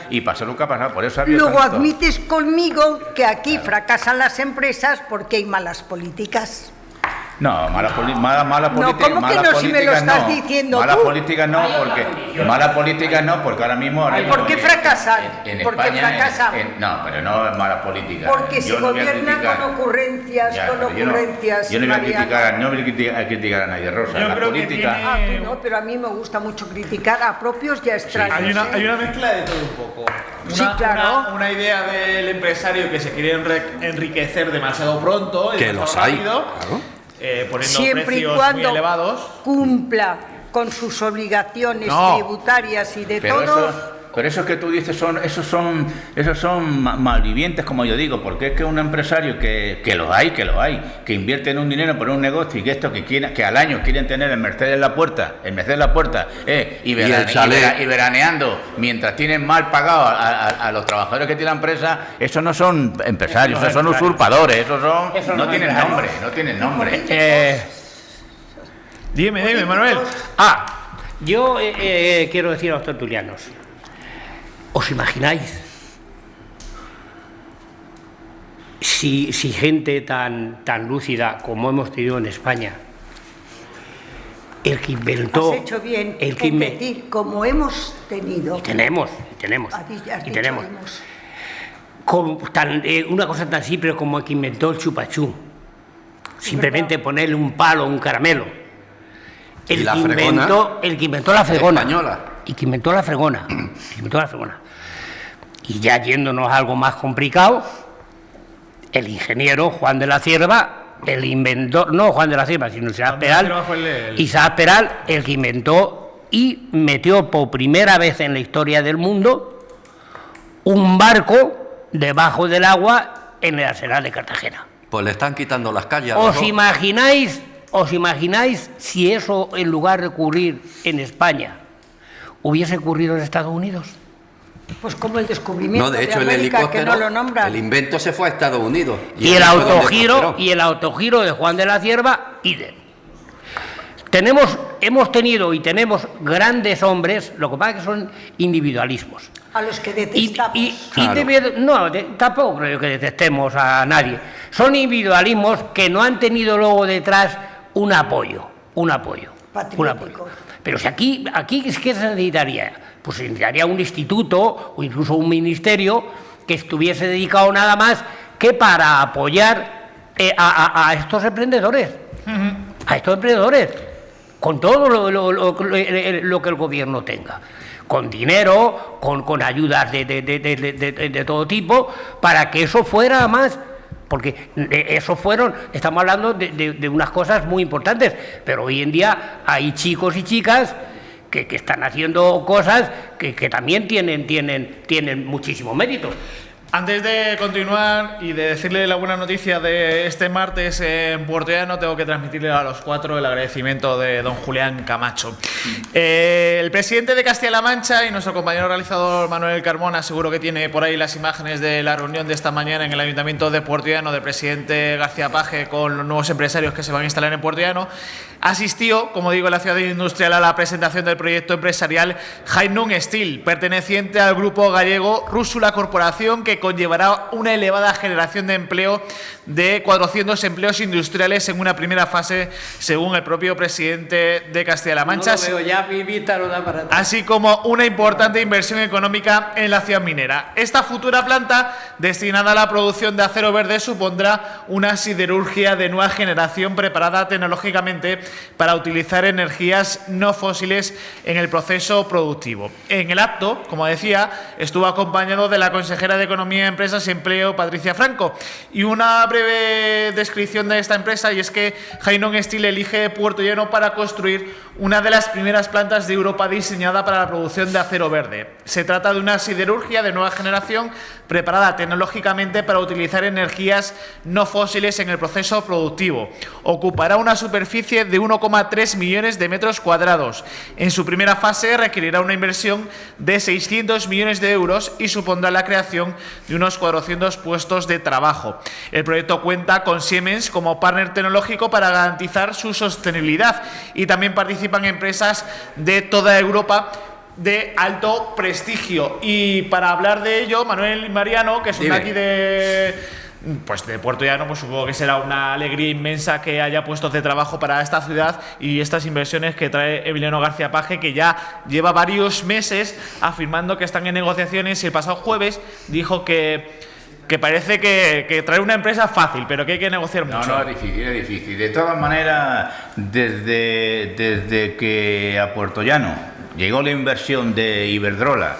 y pasó lo que ha pasado. Por eso luego admites conmigo que aquí fracasan las empresas porque hay malas políticas. No, malas políticas. No, ¿cómo que no? Si me lo estás diciendo malas tú. Políticas no, porque ahora mismo. ¿Por qué fracasan? ¿Por qué fracasan? No, pero no es malas políticas. Porque se gobierna con ocurrencias, Yo no voy a criticar a nadie, Rosa. Yo la creo política. Que no, pero a mí me gusta mucho criticar a propios y a extraños. Hay una mezcla de todo un poco. Sí, claro. Una idea del empresario que se quiere enriquecer demasiado pronto. Que los hay. Claro. Poniendo siempre precios y cuando muy elevados. cumpla con sus obligaciones tributarias y de todo. Pero eso que tú dices esos son malvivientes, como yo digo, porque es que un empresario que los hay, que invierte en un dinero por un negocio y que al año quieren tener el Mercedes en la puerta, y veraneando mientras tienen mal pagado a los trabajadores que tiene la empresa, esos no son empresarios, esos son usurpadores, no tienen nombre. Dime, Manuel. Yo quiero decir a los tertulianos, ¿os imagináis si gente tan lúcida como hemos tenido en España, el que inventó... Has hecho bien en decir como hemos tenido. Y tenemos. Una cosa tan simple como el que inventó el chupachú. Simplemente ponerle un palo, un caramelo. El que inventó la fregona. Española. Y que inventó la fregona. Y ya yéndonos a algo más complicado, el ingeniero Juan de la Cierva el inventor, no Juan de la Cierva, sino Isaac Peral, Isaac Peral, el que inventó y metió por primera vez en la historia del mundo un barco debajo del agua en el arsenal de Cartagena. Pues le están quitando las calles. ¿Os imagináis si eso, en lugar de ocurrir en España, hubiese ocurrido en Estados Unidos? Pues como el descubrimiento no, de hecho, América, el helicóptero, que no lo nombran. el invento se fue a Estados Unidos. Y el autogiro de Juan de la Cierva, idem. Hemos tenido y tenemos grandes hombres, lo que pasa es que son individualismos. A los que detestamos. Tampoco creo que detestemos a nadie. Son individualismos que no han tenido luego detrás un apoyo. Pero si aquí es que se necesitaría, pues se necesitaría un instituto o incluso un ministerio que estuviese dedicado nada más que para apoyar a estos emprendedores. A estos emprendedores, con todo lo que el gobierno tenga. Con dinero, con ayudas de todo tipo, para que eso fuera más, porque estamos hablando de unas cosas muy importantes, pero hoy en día hay chicos y chicas que están haciendo cosas que también tienen muchísimo mérito. Antes de continuar y de decirle la buena noticia de este martes en Puerto Llano, tengo que transmitirle a los cuatro el agradecimiento de don Julián Camacho. El presidente de Castilla-La Mancha y nuestro compañero realizador Manuel Carmona, seguro que tiene por ahí las imágenes de la reunión de esta mañana en el Ayuntamiento de Puerto Llano del presidente García Page con los nuevos empresarios que se van a instalar en Puerto Llano. Asistió, como digo, en la ciudad industrial a la presentación del proyecto empresarial Hainung Steel, perteneciente al grupo gallego Rússula Corporación, que conllevará una elevada generación de empleo de 400 empleos industriales en una primera fase, según el propio presidente de Castilla-La Mancha. No lo veo, ya mi vista lo da para atrás. Así como una importante inversión económica en la ciudad minera. Esta futura planta, destinada a la producción de acero verde, supondrá una siderurgia de nueva generación preparada tecnológicamente para utilizar energías no fósiles en el proceso productivo. En el acto, como decía, estuvo acompañado de la consejera de Economía, Empresas y Empleo, Patricia Franco, y una breve descripción de esta empresa, y es que Hainung Steel elige Puerto Llano para construir una de las primeras plantas de Europa diseñada para la producción de acero verde. Se trata de una siderurgia de nueva generación preparada tecnológicamente para utilizar energías no fósiles en el proceso productivo. Ocupará una superficie de 1,3 millones de metros cuadrados. En su primera fase requerirá una inversión de 600 millones de euros y supondrá la creación de unos 400 puestos de trabajo. El proyecto cuenta con Siemens como partner tecnológico para garantizar su sostenibilidad, y también participan empresas de toda Europa de alto prestigio. Y para hablar de ello, Manuel y Mariano, que son de aquí de Puerto Llano, pues supongo que será una alegría inmensa que haya puestos de trabajo para esta ciudad y estas inversiones que trae Emiliano García Page, que ya lleva varios meses afirmando que están en negociaciones, y el pasado jueves dijo que parece que traer una empresa es fácil, pero que hay que negociar mucho. No, es difícil. De todas maneras, desde que a Puerto Llano llegó la inversión de Iberdrola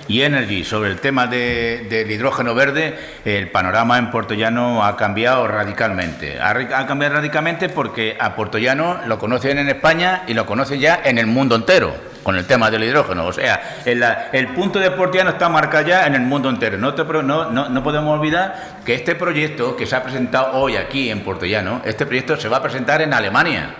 y Energy sobre el tema del hidrógeno verde, el panorama en Puerto Llano ha cambiado radicalmente. Ha cambiado radicalmente porque a Puerto Llano lo conocen en España y lo conocen ya en el mundo entero con el tema del hidrógeno. O sea, el punto de Puerto Llano está marcado ya en el mundo entero. No podemos olvidar que este proyecto que se ha presentado hoy aquí en Puerto Llano, este proyecto se va a presentar en Alemania.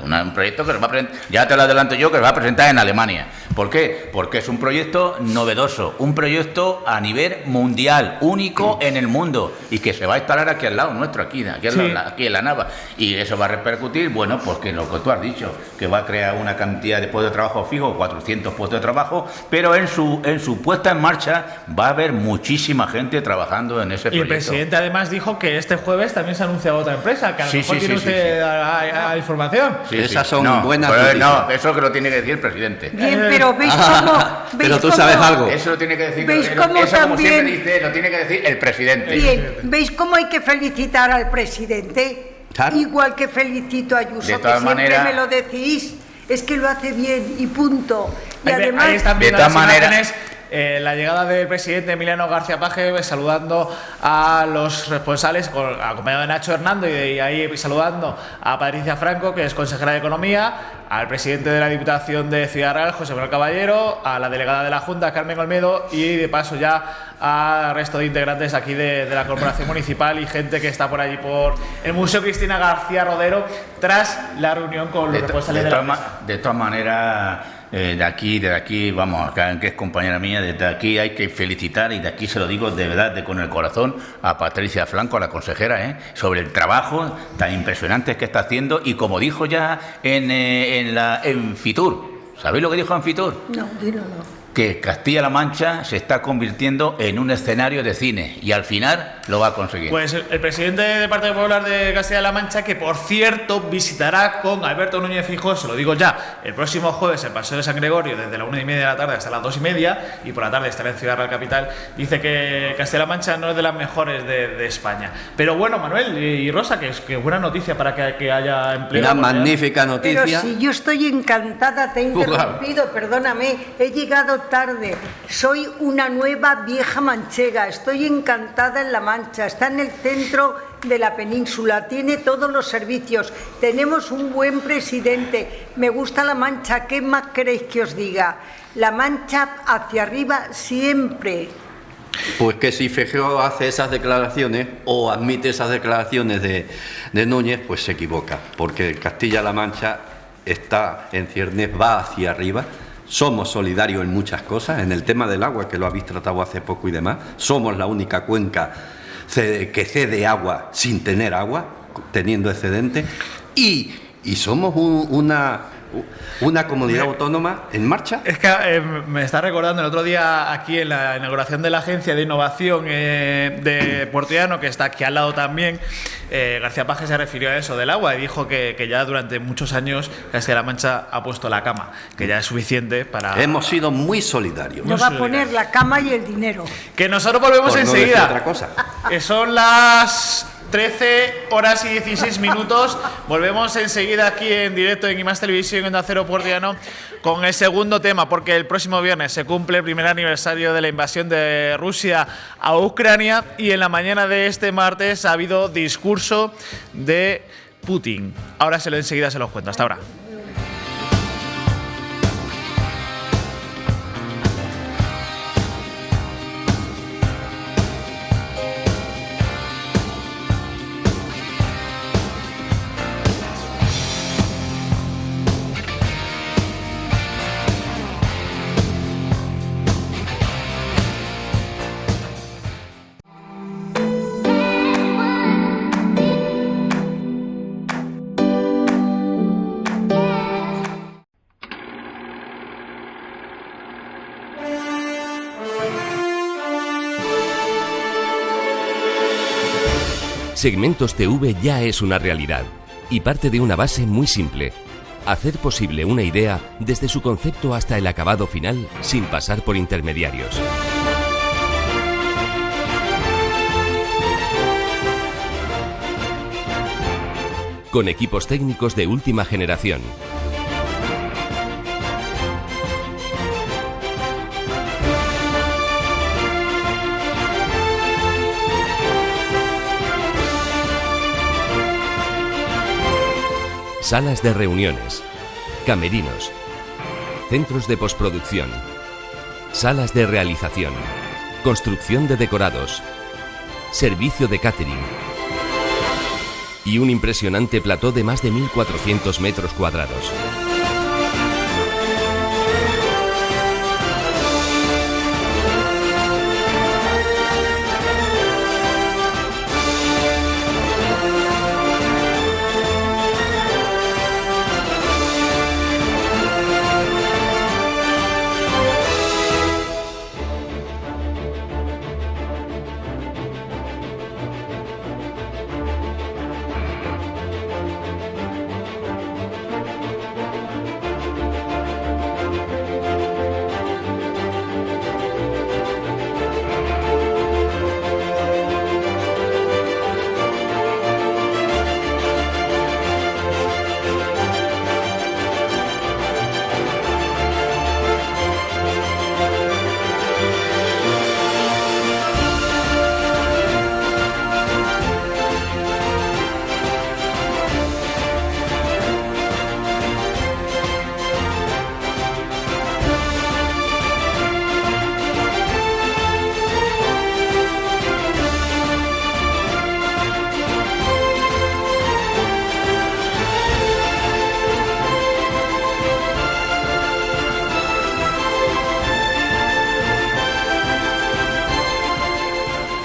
Un proyecto que se va a presentar, ya te lo adelanto yo, que se va a presentar en Alemania. ¿Por qué? Porque es un proyecto novedoso, un proyecto a nivel mundial, único en el mundo, y que se va a instalar aquí al lado nuestro, aquí en la Nava. Y eso va a repercutir, bueno, pues que lo que tú has dicho, que va a crear una cantidad de puestos de trabajo fijos, 400 puestos de trabajo, pero en su puesta en marcha va a haber muchísima gente trabajando en ese proyecto. Y el presidente además dijo que este jueves también se ha anunciado otra empresa, que a lo mejor tiene usted la información. Esas son buenas noticias. No, eso que lo tiene que decir el presidente. Bien, pero ¿veis cómo? Pero tú sabes algo. Eso lo tiene que decir. ¿Veis cómo eso, también, como siempre dice, lo tiene que decir el presidente. Bien, ¿veis cómo hay que felicitar al presidente? Claro. Igual que felicito a Ayuso, de todas que siempre maneras, me lo decís, es que lo hace bien y punto. Y Ahí además, están de viendo todas las maneras, imágenes. la llegada del presidente Emiliano García Paje, saludando a los responsables, acompañado de Nacho Hernando y ahí saludando a Patricia Franco, que es consejera de Economía, al presidente de la Diputación de Ciudad Real, José Manuel Caballero, a la delegada de la Junta, Carmen Olmedo, y de paso ya al resto de integrantes aquí de la Corporación Municipal y gente que está por allí por el Museo Cristina García Rodero tras la reunión con los responsables de la empresa. De todas maneras, de aquí, vamos, que es compañera mía, desde aquí hay que felicitar, y de aquí se lo digo de verdad, con el corazón, a Patricia Franco, a la consejera, sobre el trabajo tan impresionante que está haciendo, y como dijo ya en Fitur. ¿Sabéis lo que dijo en Fitur? No, dilo no. Que Castilla-La Mancha se está convirtiendo en un escenario de cine, y al final lo va a conseguir. Pues el presidente del Partido Popular de Castilla-La Mancha, que por cierto visitará con Alberto Núñez Feijóo, se lo digo ya, el próximo jueves el Paseo de San Gregorio desde la 1:30 de la tarde hasta las 2:30, y por la tarde estará en Ciudad Real Capital, dice que Castilla-La Mancha no es de las mejores de España. Pero bueno, Manuel y Rosa, que buena noticia para que haya empleo. Una magnífica noticia. Pero si yo estoy encantada, te he interrumpido, perdóname, he llegado tarde, soy una nueva vieja manchega, estoy encantada en La Mancha, está en el centro de la península, tiene todos los servicios, tenemos un buen presidente, me gusta La Mancha, ¿qué más queréis que os diga? La Mancha hacia arriba siempre. Pues que si Feijóo hace esas declaraciones o admite esas declaraciones de Núñez, pues se equivoca, porque Castilla-La Mancha está en ciernes, va hacia arriba. Somos solidarios en muchas cosas, en el tema del agua, que lo habéis tratado hace poco y demás. Somos la única cuenca que cede agua sin tener agua, teniendo excedente. Y somos una comunidad autónoma en marcha. Es que me está recordando el otro día aquí en la inauguración de la Agencia de Innovación de Puerto Llano, que está aquí al lado también. García Paje se refirió a eso del agua y dijo que ya durante muchos años Castilla-La Mancha ha puesto la cama, que ya es suficiente para... Hemos sido muy solidarios. Nos va a poner la cama y el dinero. Que nosotros volvemos enseguida. No otra cosa. Que son las 13:16. Volvemos enseguida aquí en directo en IMAX Televisión, en Onda Cero Puerto Llano, con el segundo tema, porque el próximo viernes se cumple el primer aniversario de la invasión de Rusia a Ucrania, y en la mañana de este martes ha habido discurso de Putin. Ahora enseguida se los cuento. Hasta ahora. Segmentos TV ya es una realidad y parte de una base muy simple: hacer posible una idea desde su concepto hasta el acabado final sin pasar por intermediarios. Con equipos técnicos de última generación. Salas de reuniones, camerinos, centros de postproducción, salas de realización, construcción de decorados, servicio de catering y un impresionante plató de más de 1.400 metros cuadrados.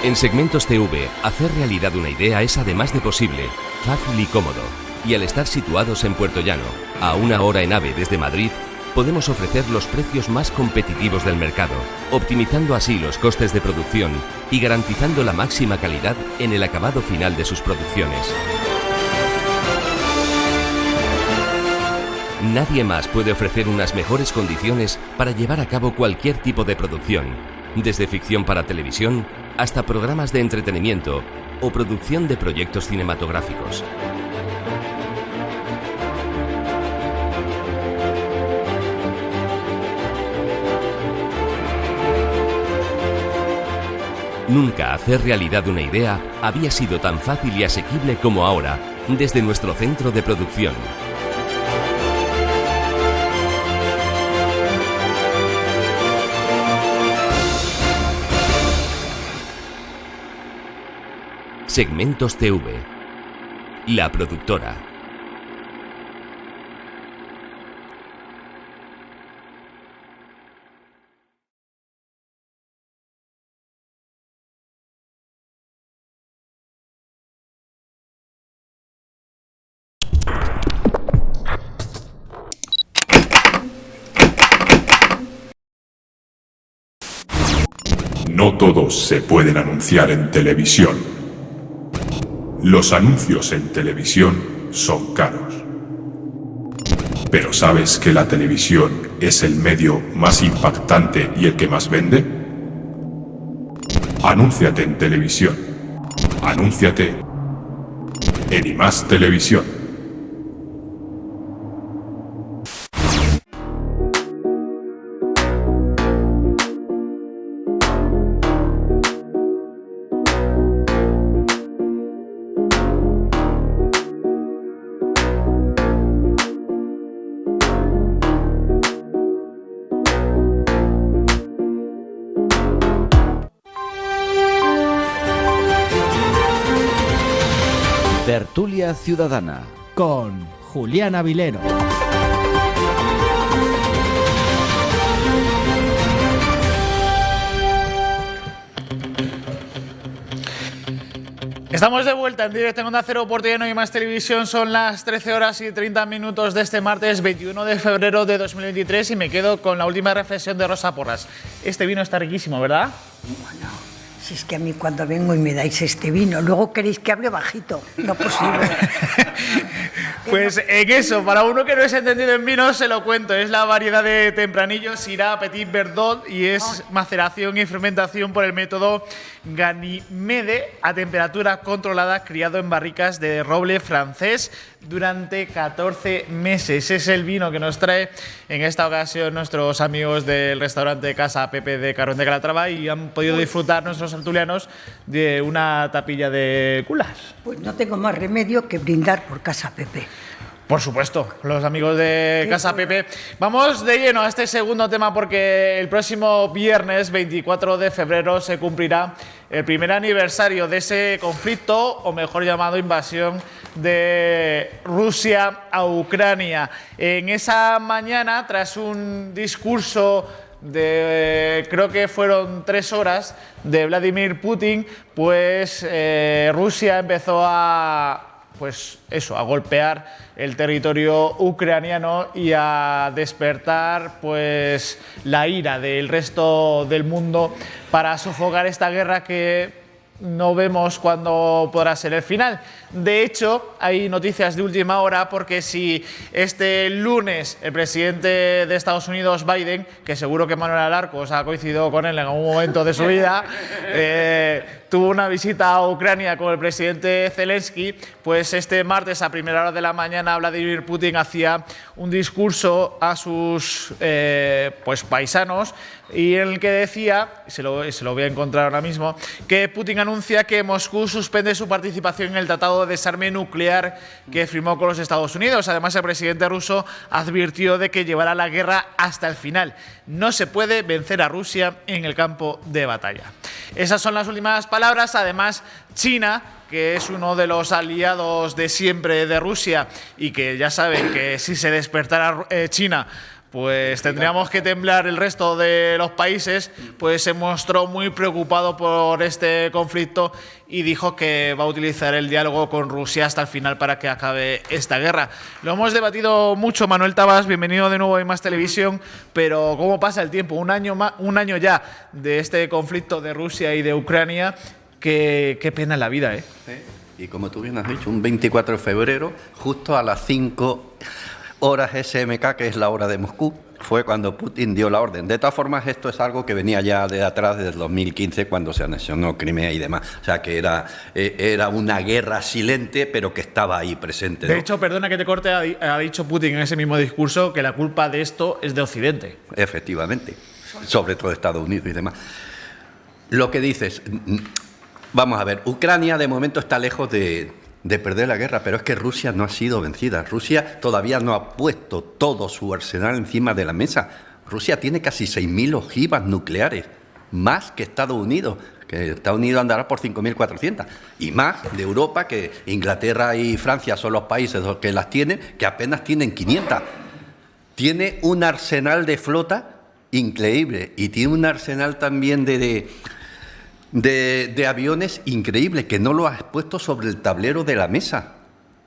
En Segmentos TV, hacer realidad una idea es además de posible, fácil y cómodo. Y al estar situados en Puerto Llano, a 1 hora en AVE desde Madrid, podemos ofrecer los precios más competitivos del mercado, optimizando así los costes de producción y garantizando la máxima calidad en el acabado final de sus producciones. Nadie más puede ofrecer unas mejores condiciones para llevar a cabo cualquier tipo de producción, desde ficción para televisión hasta programas de entretenimiento o producción de proyectos cinematográficos. Nunca hacer realidad una idea había sido tan fácil y asequible como ahora, desde nuestro centro de producción. Segmentos TV, la productora. No todos se pueden anunciar en televisión. Los anuncios en televisión son caros. ¿Pero sabes que la televisión es el medio más impactante y el que más vende? Anúnciate en televisión. Anúnciate en IMAX Televisión. Tertulia Ciudadana con Juliana Vilero. Estamos de vuelta en directo en Onda Cero, Puerto Llano y IMAX Televisión. Son las 13 horas y 30 minutos de este martes 21 de febrero de 2023 y me quedo con la última reflexión de Rosa Porras. Este vino está riquísimo, ¿verdad? Bueno, si es que a mí cuando vengo y me dais este vino, luego queréis que hable bajito, no posible. Pues en eso, para uno que no es entendido en vino, se lo cuento. Es la variedad de Tempranillo Syrah Petit Verdot y es maceración y fermentación por el método Ganymede a temperatura controlada, criado en barricas de roble francés durante 14 meses. Es el vino que nos trae en esta ocasión nuestros amigos del restaurante Casa Pepe de Carrón de Calatrava y han podido disfrutar nuestros tertulianos de una tapilla de culas. Pues no tengo más remedio que brindar por Casa Pepe. Por supuesto, los amigos de Casa Pepe. Vamos de lleno a este segundo tema porque el próximo viernes 24 de febrero se cumplirá el primer aniversario de ese conflicto, o mejor llamado invasión de Rusia a Ucrania. En esa mañana, tras un discurso de creo que fueron 3 horas de Vladimir Putin, pues Rusia empezó a golpear el territorio ucraniano y a despertar pues la ira del resto del mundo para sofocar esta guerra que no vemos cuándo podrá ser el final. De hecho, hay noticias de última hora porque si este lunes el presidente de Estados Unidos, Biden, que seguro que Manuel Alarcos ha coincidido con él en algún momento de su vida, tuvo una visita a Ucrania con el presidente Zelensky, pues este martes a primera hora de la mañana Vladimir Putin hacía un discurso a sus paisanos y en el que decía, se lo voy a encontrar ahora mismo, que Putin anuncia que Moscú suspende su participación en el Tratado de Desarme Nuclear que firmó con los Estados Unidos. Además, el presidente ruso advirtió de que llevará la guerra hasta el final. No se puede vencer a Rusia en el campo de batalla. Esas son las últimas palabras. Además, China, que es uno de los aliados de siempre de Rusia y que ya saben que si se despertara China pues tendríamos que temblar el resto de los países, pues se mostró muy preocupado por este conflicto y dijo que va a utilizar el diálogo con Rusia hasta el final para que acabe esta guerra. Lo hemos debatido mucho, Manuel Tabas, bienvenido de nuevo a Más Televisión, pero ¿cómo pasa el tiempo? Un año ya de este conflicto de Rusia y de Ucrania, qué pena en la vida, ¿eh? Sí. Y como tú bien has dicho, un 24 de febrero, justo a las 5 horas SMK, que es la hora de Moscú, fue cuando Putin dio la orden. De todas formas, esto es algo que venía ya de atrás, desde el 2015, cuando se anexionó Crimea y demás. O sea, que era una guerra silente, pero que estaba ahí presente, ¿no? De hecho, perdona que te corte, ha dicho Putin en ese mismo discurso que la culpa de esto es de Occidente. Efectivamente, sobre todo Estados Unidos y demás. Lo que dices, vamos a ver, Ucrania de momento está lejos de perder la guerra, pero es que Rusia no ha sido vencida. Rusia todavía no ha puesto todo su arsenal encima de la mesa. Rusia tiene casi 6.000 ojivas nucleares, más que Estados Unidos, que Estados Unidos andará por 5.400, y más de Europa, que Inglaterra y Francia son los países que las tienen, que apenas tienen 500. Tiene un arsenal de flota increíble y tiene un arsenal también de aviones increíble, que no lo has puesto sobre el tablero de la mesa.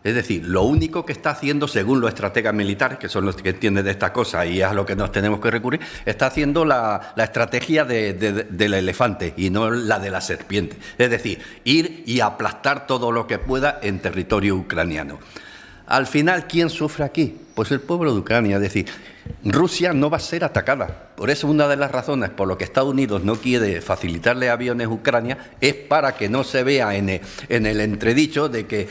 Es decir, lo único que está haciendo, según los estrategas militares, que son los que entienden de esta cosa y es a lo que nos tenemos que recurrir, está haciendo la estrategia del elefante y no la de la serpiente. Es decir, ir y aplastar todo lo que pueda en territorio ucraniano. Al final, ¿quién sufre aquí? Pues el pueblo de Ucrania. Es decir, Rusia no va a ser atacada. Por eso una de las razones por lo que Estados Unidos no quiere facilitarle aviones a Ucrania es para que no se vea en el entredicho de que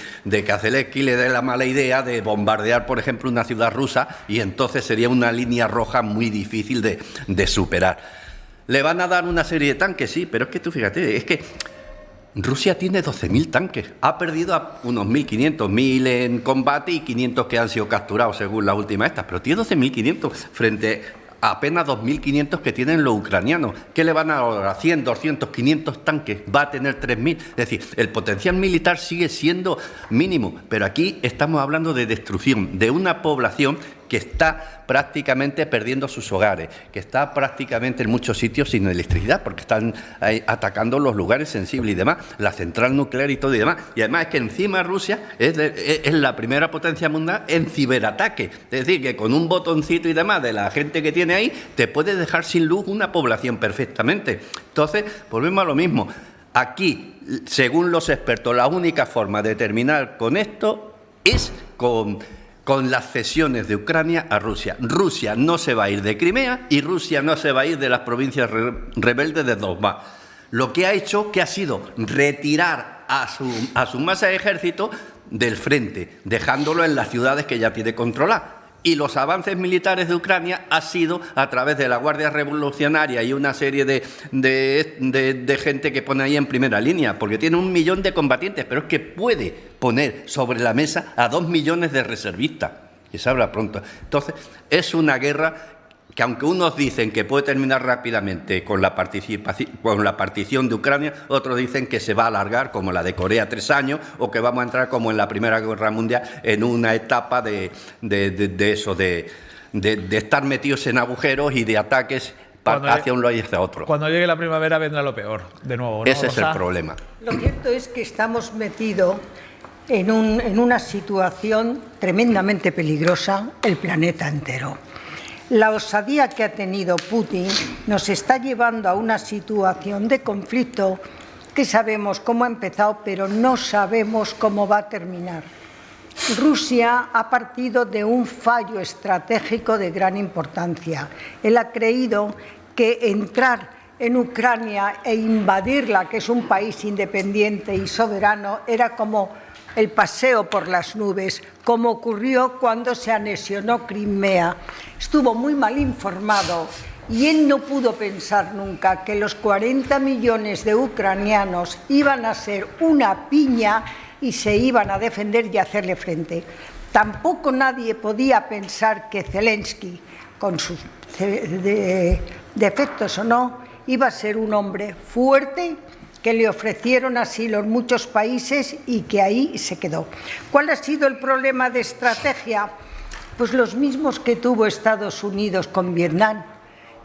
a Zelensky le dé la mala idea de bombardear, por ejemplo, una ciudad rusa, y entonces sería una línea roja muy difícil de superar. ¿Le van a dar una serie de tanques? Sí, pero es que tú fíjate, es que Rusia tiene 12.000 tanques, ha perdido a unos 1.500, 1.000 en combate y 500 que han sido capturados según la última esta, pero tiene 12.500 frente a apenas 2.500 que tienen los ucranianos. ¿Qué le van a dar? 100, 200, 500 tanques, va a tener 3.000. Es decir, el potencial militar sigue siendo mínimo, pero aquí estamos hablando de destrucción de una población que está prácticamente perdiendo sus hogares, que está prácticamente en muchos sitios sin electricidad, porque están atacando los lugares sensibles y demás, la central nuclear y todo y demás. Y además es que encima Rusia es la primera potencia mundial en ciberataque. Es decir, que con un botoncito y demás de la gente que tiene ahí, te puede dejar sin luz una población perfectamente. Entonces, volvemos a lo mismo. Aquí, según los expertos, la única forma de terminar con esto es con las cesiones de Ucrania a Rusia. Rusia no se va a ir de Crimea y Rusia no se va a ir de las provincias rebeldes de Donbass. Lo que ha hecho ha sido retirar a su masa de ejército del frente, dejándolo en las ciudades que ya tiene controladas. Y los avances militares de Ucrania ha sido a través de la Guardia Revolucionaria y una serie de gente que pone ahí en primera línea, porque tiene 1 millón de combatientes, pero es que puede poner sobre la mesa a 2 millones de reservistas, que se habla pronto. Entonces, es una guerra que, aunque unos dicen que puede terminar rápidamente con la partición de Ucrania, otros dicen que se va a alargar, como la de Corea, 3 años, o que vamos a entrar como en la Primera Guerra Mundial, en una etapa de estar metidos en agujeros y de ataques hacia un lado y hacia otro. Cuando llegue la primavera vendrá lo peor, de nuevo, ¿no? Ese es el problema. Lo cierto es que estamos metidos en una situación tremendamente peligrosa, el planeta entero. La osadía que ha tenido Putin nos está llevando a una situación de conflicto que sabemos cómo ha empezado, pero no sabemos cómo va a terminar. Rusia ha partido de un fallo estratégico de gran importancia. Él ha creído que entrar en Ucrania e invadirla, que es un país independiente y soberano, era como el paseo por las nubes, como ocurrió cuando se anexionó Crimea. Estuvo muy mal informado y él no pudo pensar nunca que los 40 millones de ucranianos iban a ser una piña y se iban a defender y hacerle frente. Tampoco nadie podía pensar que Zelensky, con sus defectos o no, iba a ser un hombre fuerte, que le ofrecieron asilo en muchos países y que ahí se quedó. ¿Cuál ha sido el problema de estrategia? Pues los mismos que tuvo Estados Unidos con Vietnam.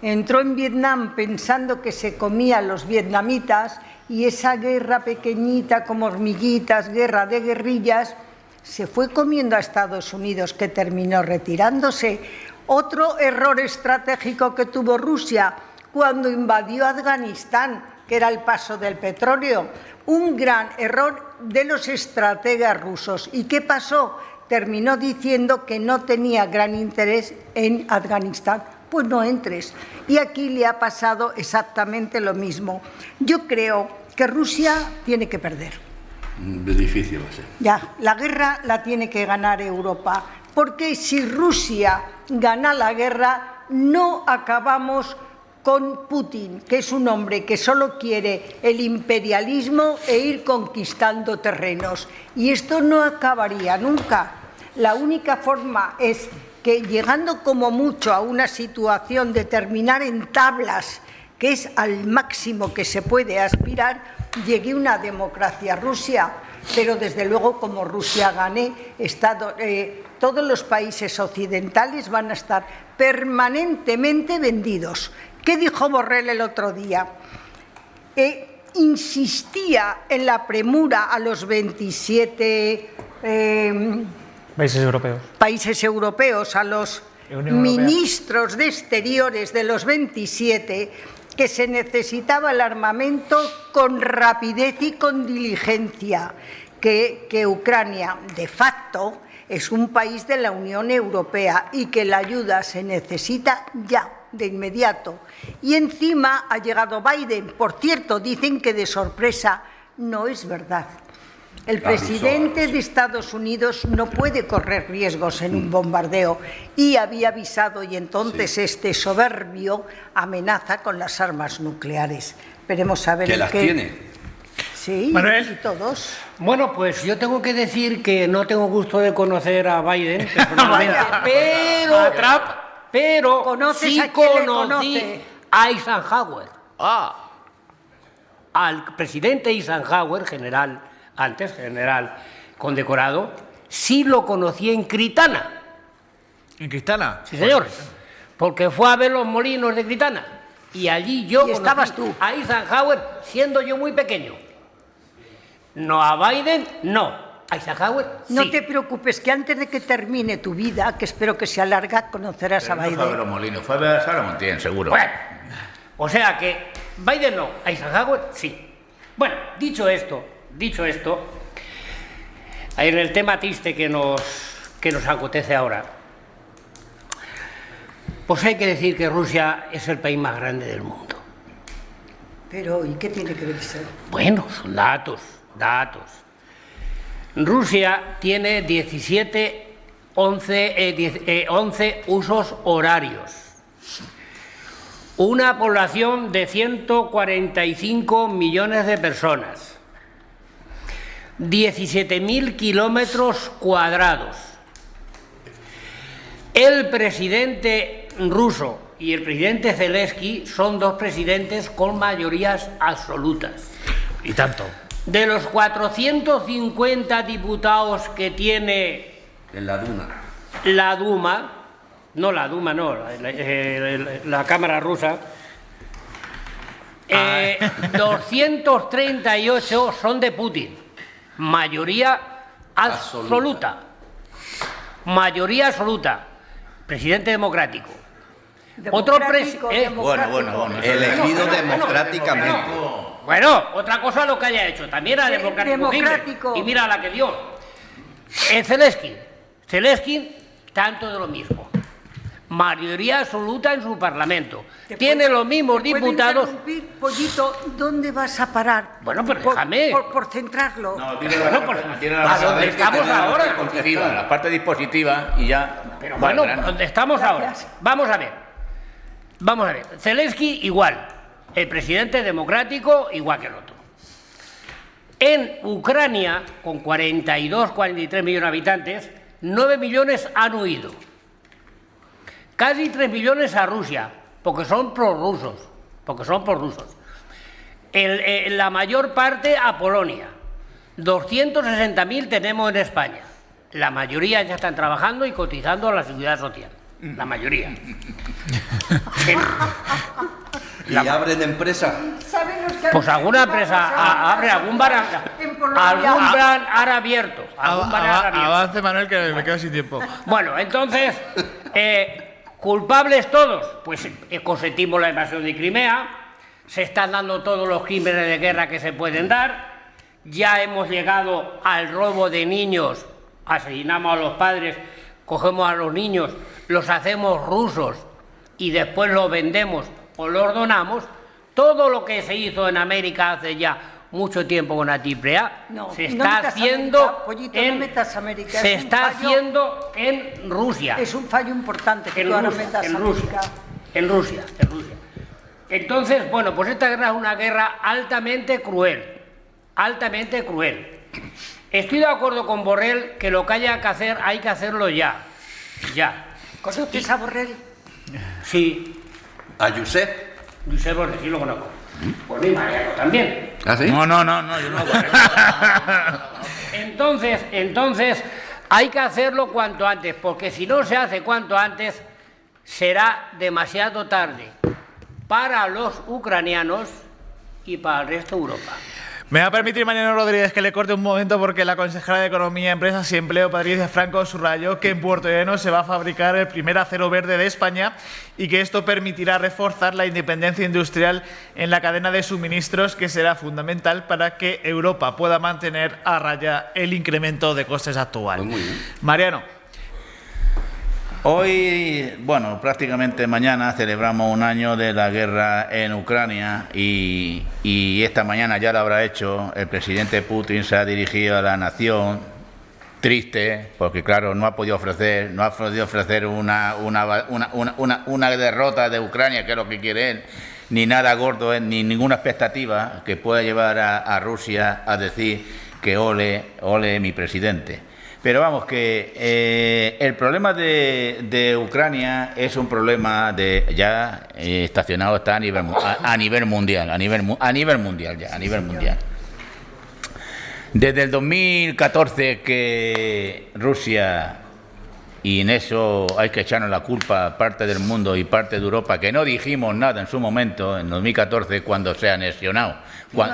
Entró en Vietnam pensando que se comía a los vietnamitas y esa guerra pequeñita como hormiguitas, guerra de guerrillas, se fue comiendo a Estados Unidos, que terminó retirándose. Otro error estratégico que tuvo Rusia cuando invadió Afganistán, que era el paso del petróleo. Un gran error de los estrategas rusos. ¿Y qué pasó? Terminó diciendo que no tenía gran interés en Afganistán. Pues no entres. Y aquí le ha pasado exactamente lo mismo. Yo creo que Rusia tiene que perder. Difícil va a ser. Ya, la guerra la tiene que ganar Europa, porque si Rusia gana la guerra, no acabamos con Putin, que es un hombre que solo quiere el imperialismo e ir conquistando terrenos. Y esto no acabaría nunca. La única forma es que, llegando como mucho a una situación de terminar en tablas, que es al máximo que se puede aspirar, llegue una democracia Rusia. Pero desde luego, como Rusia gane, todos los países occidentales van a estar permanentemente vendidos. ¿Qué dijo Borrell el otro día? Insistía en la premura a los 27 países europeos, a los ministros de Exteriores de los 27, que se necesitaba el armamento con rapidez y con diligencia, que Ucrania, de facto, es un país de la Unión Europea y que la ayuda se necesita ya, de inmediato. Y encima ha llegado Biden. Por cierto, dicen que de sorpresa. No es verdad. El presidente de Estados Unidos no puede correr riesgos en un bombardeo, y había avisado, y entonces este soberbio amenaza con las armas nucleares. Veremos a ver ¿Que las tiene? Sí, Manuel. y todos. Bueno, pues yo tengo que decir que no tengo gusto de conocer a Biden personalmente, pero ¿Conoces sí a quién le conocí conoce? a Eisenhower. Al presidente Eisenhower, general condecorado, sí lo conocí en Critana. ¿En Cristana? Sí, señor. Porque fue a ver los molinos de Critana. Y allí yo conocí estabas tú. a Eisenhower siendo yo muy pequeño. No a Biden, no. A Eisenhower, sí. No te preocupes, que antes de que termine tu vida, que espero que sea larga, conocerás a Biden. No fue a ver los molinos, fue a ver a Sara Montiel, seguro. Bueno, o sea que Biden no, Eisenhower sí. Bueno, dicho esto, en el tema triste que nos acontece ahora, pues hay que decir que Rusia es el país más grande del mundo. Pero, ¿y qué tiene que ver eso? Bueno, son datos. Rusia tiene 11 usos horarios. Una población de 145 millones de personas. 17.000 kilómetros cuadrados. El presidente ruso y el presidente Zelensky son dos presidentes con mayorías absolutas. Y tanto. De los 450 diputados que tiene En la Duma. la Cámara rusa, 238 son de Putin. Mayoría absoluta. Mayoría absoluta. Presidente democrático. Democrático. Bueno. Elegido democráticamente. Bueno, otra cosa lo que haya hecho. También era democrático. Y mira la que dio. Zelensky, tanto de lo mismo. Mayoría absoluta en su parlamento. Tiene los mismos diputados. Pollito, ¿dónde vas a parar? Bueno, pero déjame. Por centrarlo. No, tiene a donde estamos ahora. La parte dispositiva y ya. Pero bueno, donde estamos ahora. Vamos a ver. Zelensky igual. El presidente democrático igual que el otro. En Ucrania, con 43 millones de habitantes, 9 millones han huido. Casi 3 millones a Rusia, porque son prorrusos. La mayor parte a Polonia. 260.000 tenemos en España. la mayoría ya están trabajando y cotizando a la seguridad social. La mayoría. ¿Y abren empresa? Pues alguna empresa abre, algún bar ha abierto. Avance, Manuel, que me quedo sin tiempo. Bueno, entonces, ¿culpables todos? Pues consentimos la invasión de Crimea, se están dando todos los crímenes de guerra que se pueden dar, ya hemos llegado al robo de niños, asesinamos a los padres, cogemos a los niños, los hacemos rusos y después los vendemos o los donamos. Todo lo que se hizo en América hace ya mucho tiempo con Atiprea se está haciendo haciendo en Rusia. Es un fallo importante que en Rusia. Entonces, bueno, pues esta guerra es una guerra altamente cruel. Estoy de acuerdo con Borrell que lo que haya que hacer hay que hacerlo ya. ¿Conoces a Borrell? Sí. ¿A Josep? Josep Borrell, sí lo conozco. Pues mi Mariano también. ¿Ah, sí? No, yo no. Entonces, hay que hacerlo cuanto antes, porque si no se hace cuanto antes, será demasiado tarde para los ucranianos y para el resto de Europa. Me va a permitir, Mariano Rodríguez, que le corte un momento porque la consejera de Economía, Empresas y Empleo, Patricia Franco, subrayó que en Puerto Llano se va a fabricar el primer acero verde de España y que esto permitirá reforzar la independencia industrial en la cadena de suministros, que será fundamental para que Europa pueda mantener a raya el incremento de costes actual. Pues muy bien. Mariano. Hoy, bueno, prácticamente mañana celebramos un año de la guerra en Ucrania y esta mañana ya lo habrá hecho. El presidente Putin se ha dirigido a la nación triste porque, claro, no ha podido ofrecer una derrota de Ucrania, que es lo que quiere él, ni nada gordo, ni ninguna expectativa que pueda llevar a Rusia a decir que ole mi presidente. Pero vamos, que el problema de Ucrania es un problema ya estacionado está a nivel mundial. Desde el 2014 que Rusia, y en eso hay que echarnos la culpa parte del mundo y parte de Europa, que no dijimos nada en su momento, en 2014, cuando se anexionó,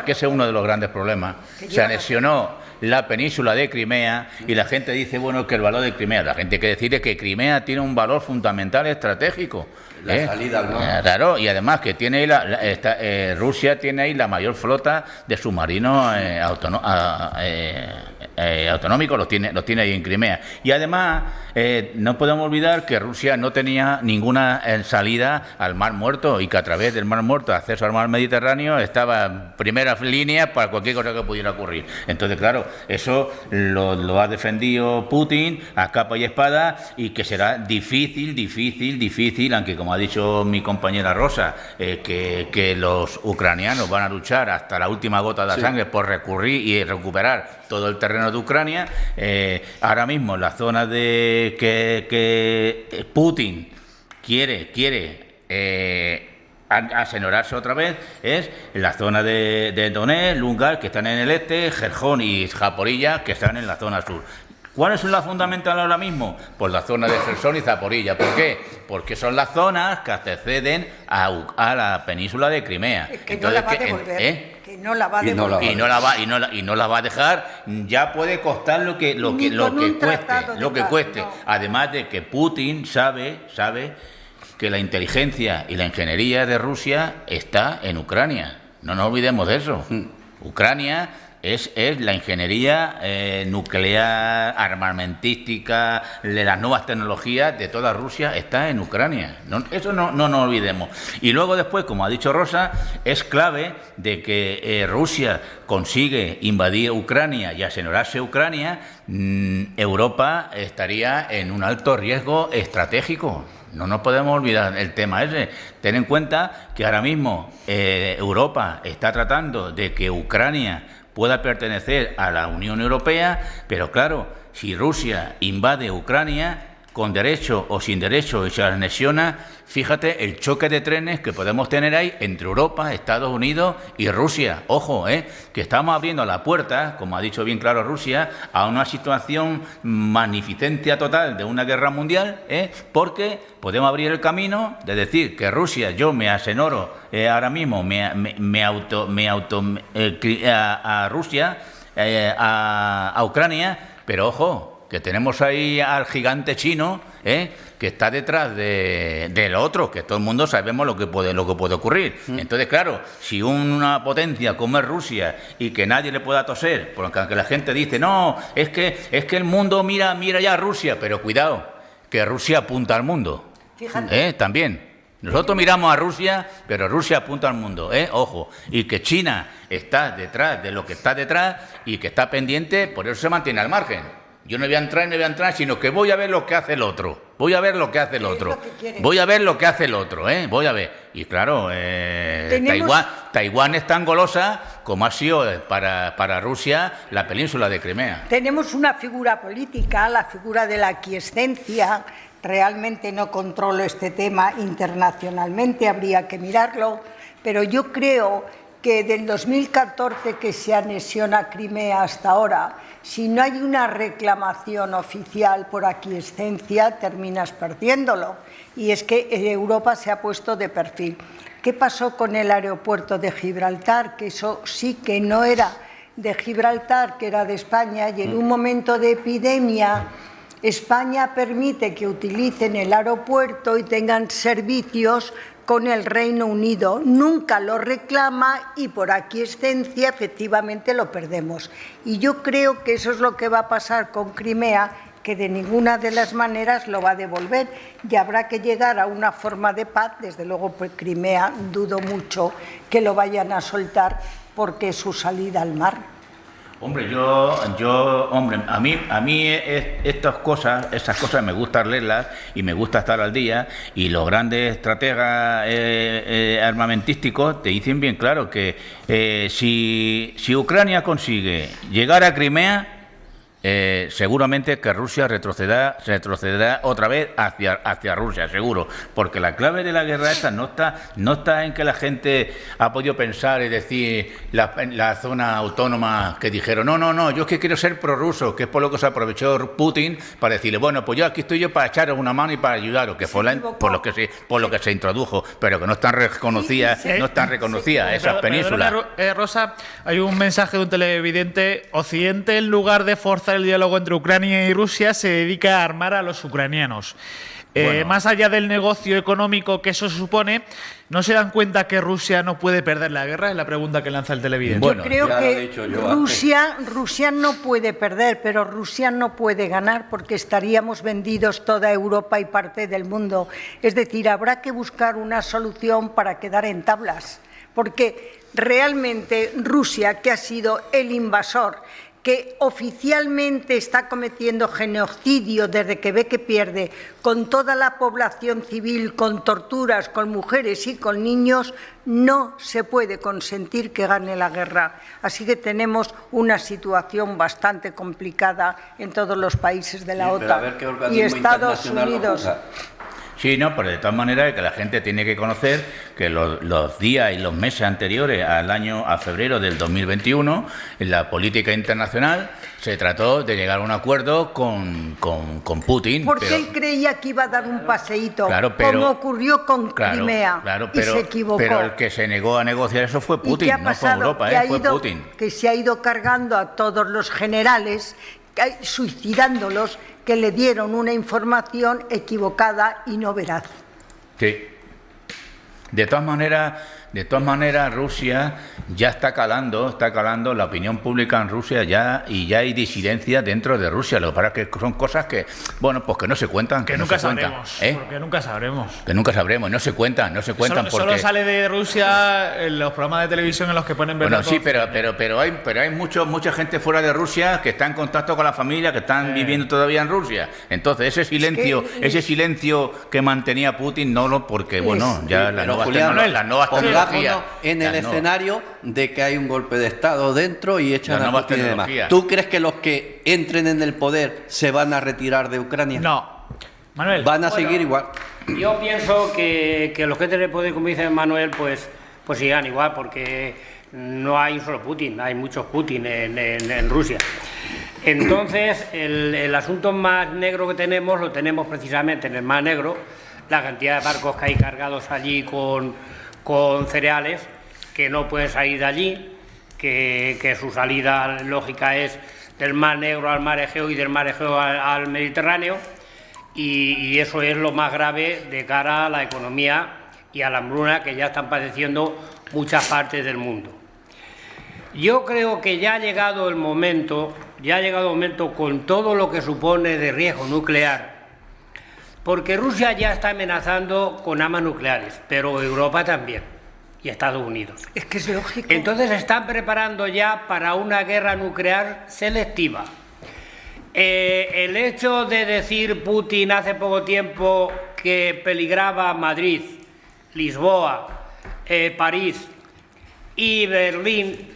que ese es uno de los grandes problemas, se anexionó la península de Crimea y la gente dice, bueno, que el valor de Crimea, la gente quiere decir que Crimea tiene un valor fundamental estratégico. La salida al mar. Claro, y además que tiene Rusia tiene ahí la mayor flota de submarinos autonómicos, los tiene ahí en Crimea. Y además no podemos olvidar que Rusia no tenía ninguna salida al Mar Muerto y que a través del Mar Muerto, acceso al Mar Mediterráneo, estaba en primera línea para cualquier cosa que pudiera ocurrir. Entonces, claro, eso lo ha defendido Putin a capa y espada, y que será difícil, aunque como ha dicho mi compañera Rosa, que los ucranianos van a luchar hasta la última gota de sangre por recurrir y recuperar todo el terreno de Ucrania. Ahora mismo la zona de que Putin quiere asenorarse otra vez es la zona de Donetsk, Lugansk, que están en el este, Gerson y Zaporilla, que están en la zona sur. ¿Cuáles son las fundamentales ahora mismo? Pues la zona de Gerson y Zaporilla. ¿Por qué? Porque son las zonas que anteceden a la península de Crimea. Que no la va a devolver. Que no la va a devolver. Y no la va a dejar. Ya puede costar lo que cueste. No. Además de que Putin sabe que la inteligencia y la ingeniería de Rusia está en Ucrania. No nos olvidemos de eso. Ucrania es la ingeniería nuclear, armamentística, de las nuevas tecnologías de toda Rusia está en Ucrania. Eso no nos olvidemos. Y luego después, como ha dicho Rosa, es clave de que Rusia consigue invadir Ucrania y asenorarse Ucrania, Europa estaría en un alto riesgo estratégico. No nos podemos olvidar el tema ese. Ten en cuenta que ahora mismo Europa está tratando de que Ucrania pueda pertenecer a la Unión Europea, pero claro, si Rusia invade Ucrania, con derecho o sin derecho, y se anexiona, fíjate el choque de trenes que podemos tener ahí entre Europa, Estados Unidos y Rusia. Ojo, que estamos abriendo la puerta, como ha dicho bien claro Rusia, a una situación magnificencia total de una guerra mundial, porque podemos abrir el camino de decir que Rusia, yo me asenoro ahora mismo, a Rusia, a Ucrania, pero ojo, que tenemos ahí al gigante chino, que está detrás del otro, que todo el mundo sabemos lo que puede ocurrir. Entonces, claro, si una potencia como es Rusia y que nadie le pueda toser, porque aunque la gente dice, no, es que el mundo mira ya a Rusia, pero cuidado, que Rusia apunta al mundo. Fíjate. También. Nosotros miramos a Rusia, pero Rusia apunta al mundo, ojo, y que China está detrás de lo que está detrás y que está pendiente, por eso se mantiene al margen. Yo no voy a entrar, sino que voy a ver lo que hace el otro. Voy a ver lo que hace el otro. Voy a ver lo que hace el otro, voy a ver. Y claro, Taiwán es tan golosa como ha sido para Rusia la península de Crimea. Tenemos una figura política, la figura de la aquiescencia. Realmente no controlo este tema internacionalmente, habría que mirarlo, pero yo creo que del 2014 que se anexiona Crimea hasta ahora, si no hay una reclamación oficial por aquiescencia, terminas perdiéndolo. Y es que Europa se ha puesto de perfil. ¿Qué pasó con el aeropuerto de Gibraltar? Que eso sí que no era de Gibraltar, que era de España, y en un momento de epidemia España permite que utilicen el aeropuerto y tengan servicios con el Reino Unido. Nunca lo reclama y por aquiescencia efectivamente lo perdemos. Y yo creo que eso es lo que va a pasar con Crimea, que de ninguna de las maneras lo va a devolver y habrá que llegar a una forma de paz. Desde luego, pues Crimea dudo mucho que lo vayan a soltar porque es su salida al mar. Hombre, a mí esas cosas me gusta leerlas y me gusta estar al día, y los grandes estrategas armamentísticos te dicen bien claro que si Ucrania consigue llegar a Crimea, seguramente que Rusia retrocederá otra vez hacia Rusia, seguro, porque la clave de la guerra esta no está en que la gente ha podido pensar y decir la zona autónoma que dijeron no, yo es que quiero ser prorruso, que es por lo que se aprovechó Putin para decirle, bueno, pues yo aquí estoy yo para echaros una mano y para ayudaros, que fue por lo que se introdujo, pero que no están reconocidas esas penínsulas. Rosa, hay un mensaje de un televidente: Occidente, en lugar de forzar el diálogo entre Ucrania y Rusia, se dedica a armar a los ucranianos. Bueno. Más allá del negocio económico que eso supone, ¿no se dan cuenta que Rusia no puede perder la guerra? Es la pregunta que lanza el televidente. Bueno, yo creo que Rusia no puede perder, pero Rusia no puede ganar, porque estaríamos vendidos toda Europa y parte del mundo. Es decir, habrá que buscar una solución para quedar en tablas, porque realmente Rusia, que ha sido el invasor, que oficialmente está cometiendo genocidio desde que ve que pierde, con toda la población civil, con torturas, con mujeres y con niños, no se puede consentir que gane la guerra. Así que tenemos una situación bastante complicada en todos los países de la OTAN y Estados Unidos. Sí, no, pero de todas maneras que la gente tiene que conocer que los días y los meses anteriores a febrero del 2021, en la política internacional se trató de llegar a un acuerdo con Putin. Porque él creía que iba a dar un paseíto, como ocurrió con Crimea, y se equivocó. Pero el que se negó a negociar eso fue Putin, no fue Europa, fue Putin. Que se ha ido cargando a todos los generales, suicidándolos, que le dieron una información equivocada y no veraz. Sí. De todas maneras, Rusia ya está calando la opinión pública en Rusia ya, y ya hay disidencia dentro de Rusia. Lo que pasa es que son cosas que, bueno, pues que no se cuentan. Que nunca sabremos. Porque nunca sabremos. Que nunca sabremos, no se cuentan. Solo sale de Rusia en los programas de televisión en los que ponen Bueno, sí, pero hay mucha gente fuera de Rusia que está en contacto con la familia, que están viviendo todavía en Rusia. Entonces, ese silencio que mantenía Putin, porque, bueno, ya la nueva tecnología. En el escenario de que hay un golpe de Estado dentro y echan a Putin y demás. ¿Tú crees que los que entren en el poder se van a retirar de Ucrania? No. Manuel. Van a seguir igual. Yo pienso que los jefes de poder, como dice Manuel, pues sigan igual, porque no hay un solo Putin, hay muchos Putin en Rusia. Entonces, el asunto más negro que tenemos, lo tenemos precisamente en el Mar Negro, la cantidad de barcos que hay cargados allí con cereales, que no pueden salir de allí, que su salida lógica es del Mar Negro al Mar Egeo y del Mar Egeo al Mediterráneo, y eso es lo más grave de cara a la economía y a la hambruna que ya están padeciendo muchas partes del mundo. Yo creo que ya ha llegado el momento con todo lo que supone de riesgo nuclear, porque Rusia ya está amenazando con armas nucleares, pero Europa también, y Estados Unidos. Es que es lógico. Entonces se están preparando ya para una guerra nuclear selectiva. El hecho de decir Putin hace poco tiempo que peligraba Madrid, Lisboa, París y Berlín,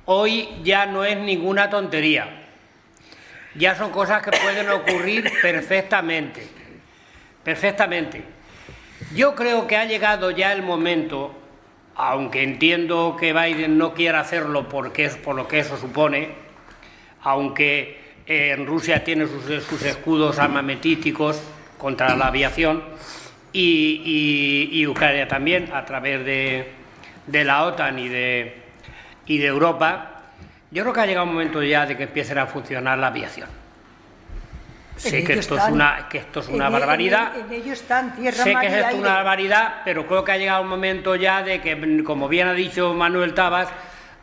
hoy ya no es ninguna tontería. Ya son cosas que pueden ocurrir perfectamente. Yo creo que ha llegado ya el momento, aunque entiendo que Biden no quiera hacerlo porque es por lo que eso supone, aunque en Rusia tiene sus escudos armamentísticos contra la aviación y Ucrania también a través de la OTAN y de Europa. Yo creo que ha llegado un momento ya de que empiece a funcionar la aviación. Sé que esto es una barbaridad. En ello están, tierra, sé mar que y es esto aire. una barbaridad, pero creo que ha llegado un momento ya de que, como bien ha dicho Manuel Tabas,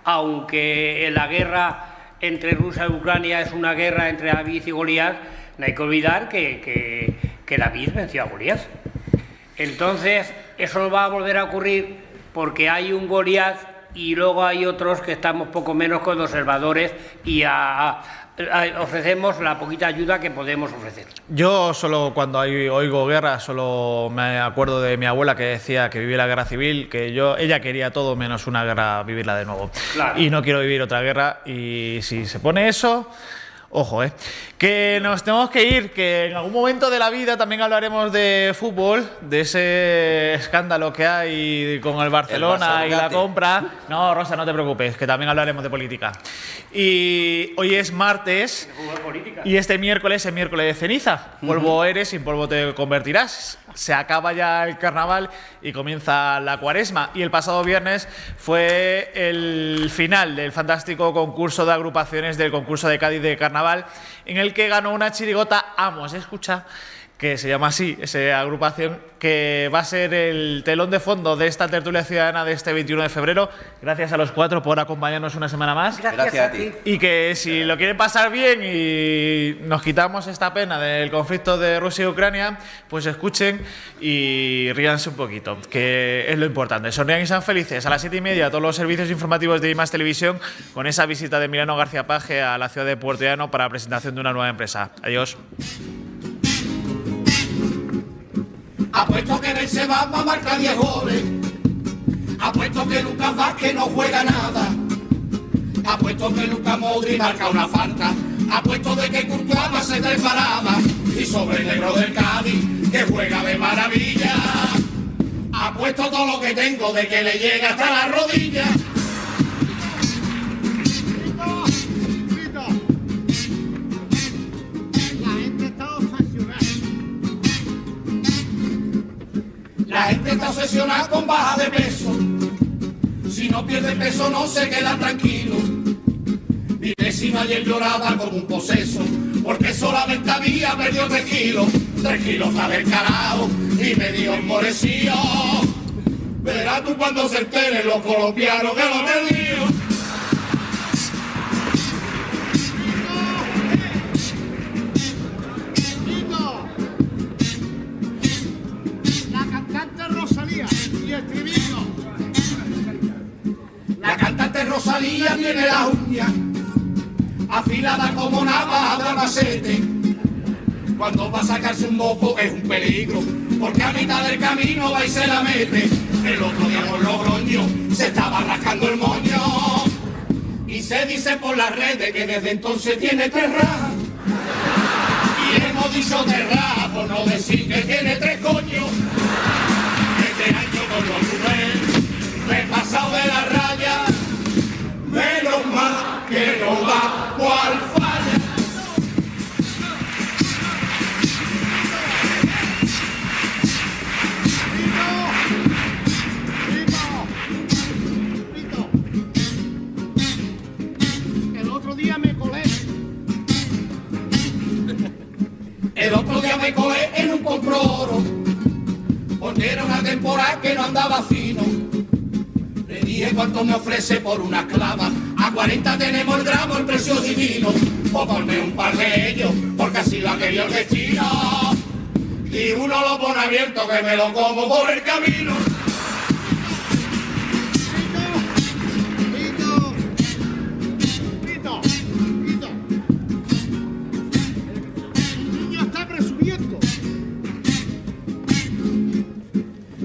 aunque la guerra entre Rusia y Ucrania es una guerra entre David y Goliat, no hay que olvidar que David venció a Goliat. Entonces, eso no va a volver a ocurrir porque hay un Goliat y luego hay otros que estamos poco menos con observadores y ofrecemos la poquita ayuda que podemos ofrecer. Yo solo cuando oigo guerra, solo me acuerdo de mi abuela que decía que vivía la guerra civil, que ella quería todo menos una guerra, vivirla de nuevo. Claro. Y no quiero vivir otra guerra, y si se pone eso, ojo, que nos tenemos que ir, que en algún momento de la vida también hablaremos de fútbol, de ese escándalo que hay con el Barcelona y la compra. No, Rosa, no te preocupes, que también hablaremos de política. Y hoy es martes y este miércoles es miércoles de ceniza. Polvo eres, sin polvo te convertirás. Se acaba ya el carnaval y comienza la cuaresma. Y el pasado viernes fue el final del fantástico concurso de agrupaciones del concurso de Cádiz de carnaval, en el que ganó una chirigota, Amos Escucha, que se llama así, esa agrupación, que va a ser el telón de fondo de esta tertulia ciudadana de este 21 de febrero. Gracias a los cuatro por acompañarnos una semana más. Gracias a ti. Y que si lo quieren pasar bien y nos quitamos esta pena del conflicto de Rusia y Ucrania, pues escuchen y ríanse un poquito, que es lo importante. Sonrían y sean felices. A las 7:30 todos los servicios informativos de I+ Televisión, con esa visita de Emiliano García Paje a la ciudad de Puerto Llano para la presentación de una nueva empresa. Adiós. Apuesto que él se va a marcar 10 goles. Apuesto que Lucas Vázquez no juega nada. Apuesto que Lucas Modri marca una falta. Apuesto de que Courtois va a ser 3 paradas. Y sobre el negro del Cádiz, que juega de maravilla. Apuesto todo lo que tengo de que le llega hasta la rodilla. La gente está obsesionada con baja de peso. Si no pierde peso no se queda tranquilo. Mi vecino ayer lloraba como un poseso, porque solamente había perdido 3 kilos. 3 kilos está descarado y medio enmorecido. Verás tú cuando se enteren los colombianos que lo perdió. La cantante Rosalía tiene la uña afilada como navaja de Albacete. Cuando va a sacarse un moco es un peligro, porque a mitad del camino va y se la mete. El otro día por Logroño se estaba rascando el moño y se dice por las redes que desde entonces tiene 3 rajas. Y hemos dicho 3 rajas por no decir que tiene 3 coños. Este año con los cuplés me he pasado de la raya, menos mal que no va cual falla. El otro día me colé en un comproro, porque era una temporada que no andaba fino. Le dije cuánto me ofrece por una clava, a 40 tenemos el gramo, el precio divino. O ponme un par de ellos, porque así lo ha querido el destino. Y uno lo pone abierto que me lo como por el camino.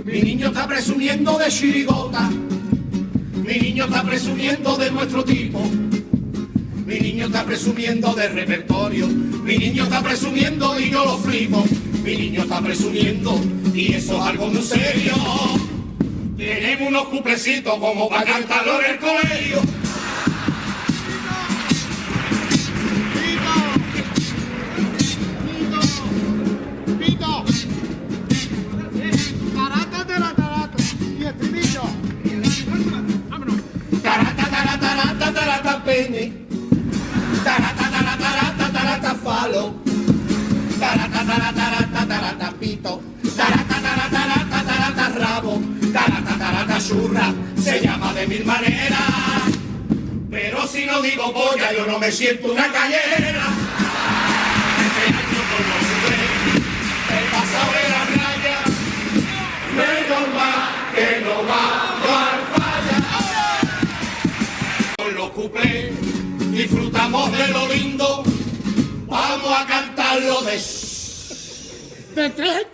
Mi niño está presumiendo de chirigota, mi niño está presumiendo de nuestro tipo, mi niño está presumiendo de repertorio, mi niño está presumiendo y yo lo flipo, mi niño está presumiendo y eso es algo muy serio. Tenemos unos cuplecitos como para cantarlo en el colegio. Pene, tarata falo, tarata pito, tarata rabo, tarata churra, se llama de 1000 maneras, pero si no digo polla yo no me siento una callera. Este año con los cuplés, el pasado de la raya, menos mal que no va al falla. Con los cuplés disfrutamos de lo lindo, vamos a cantarlo de 3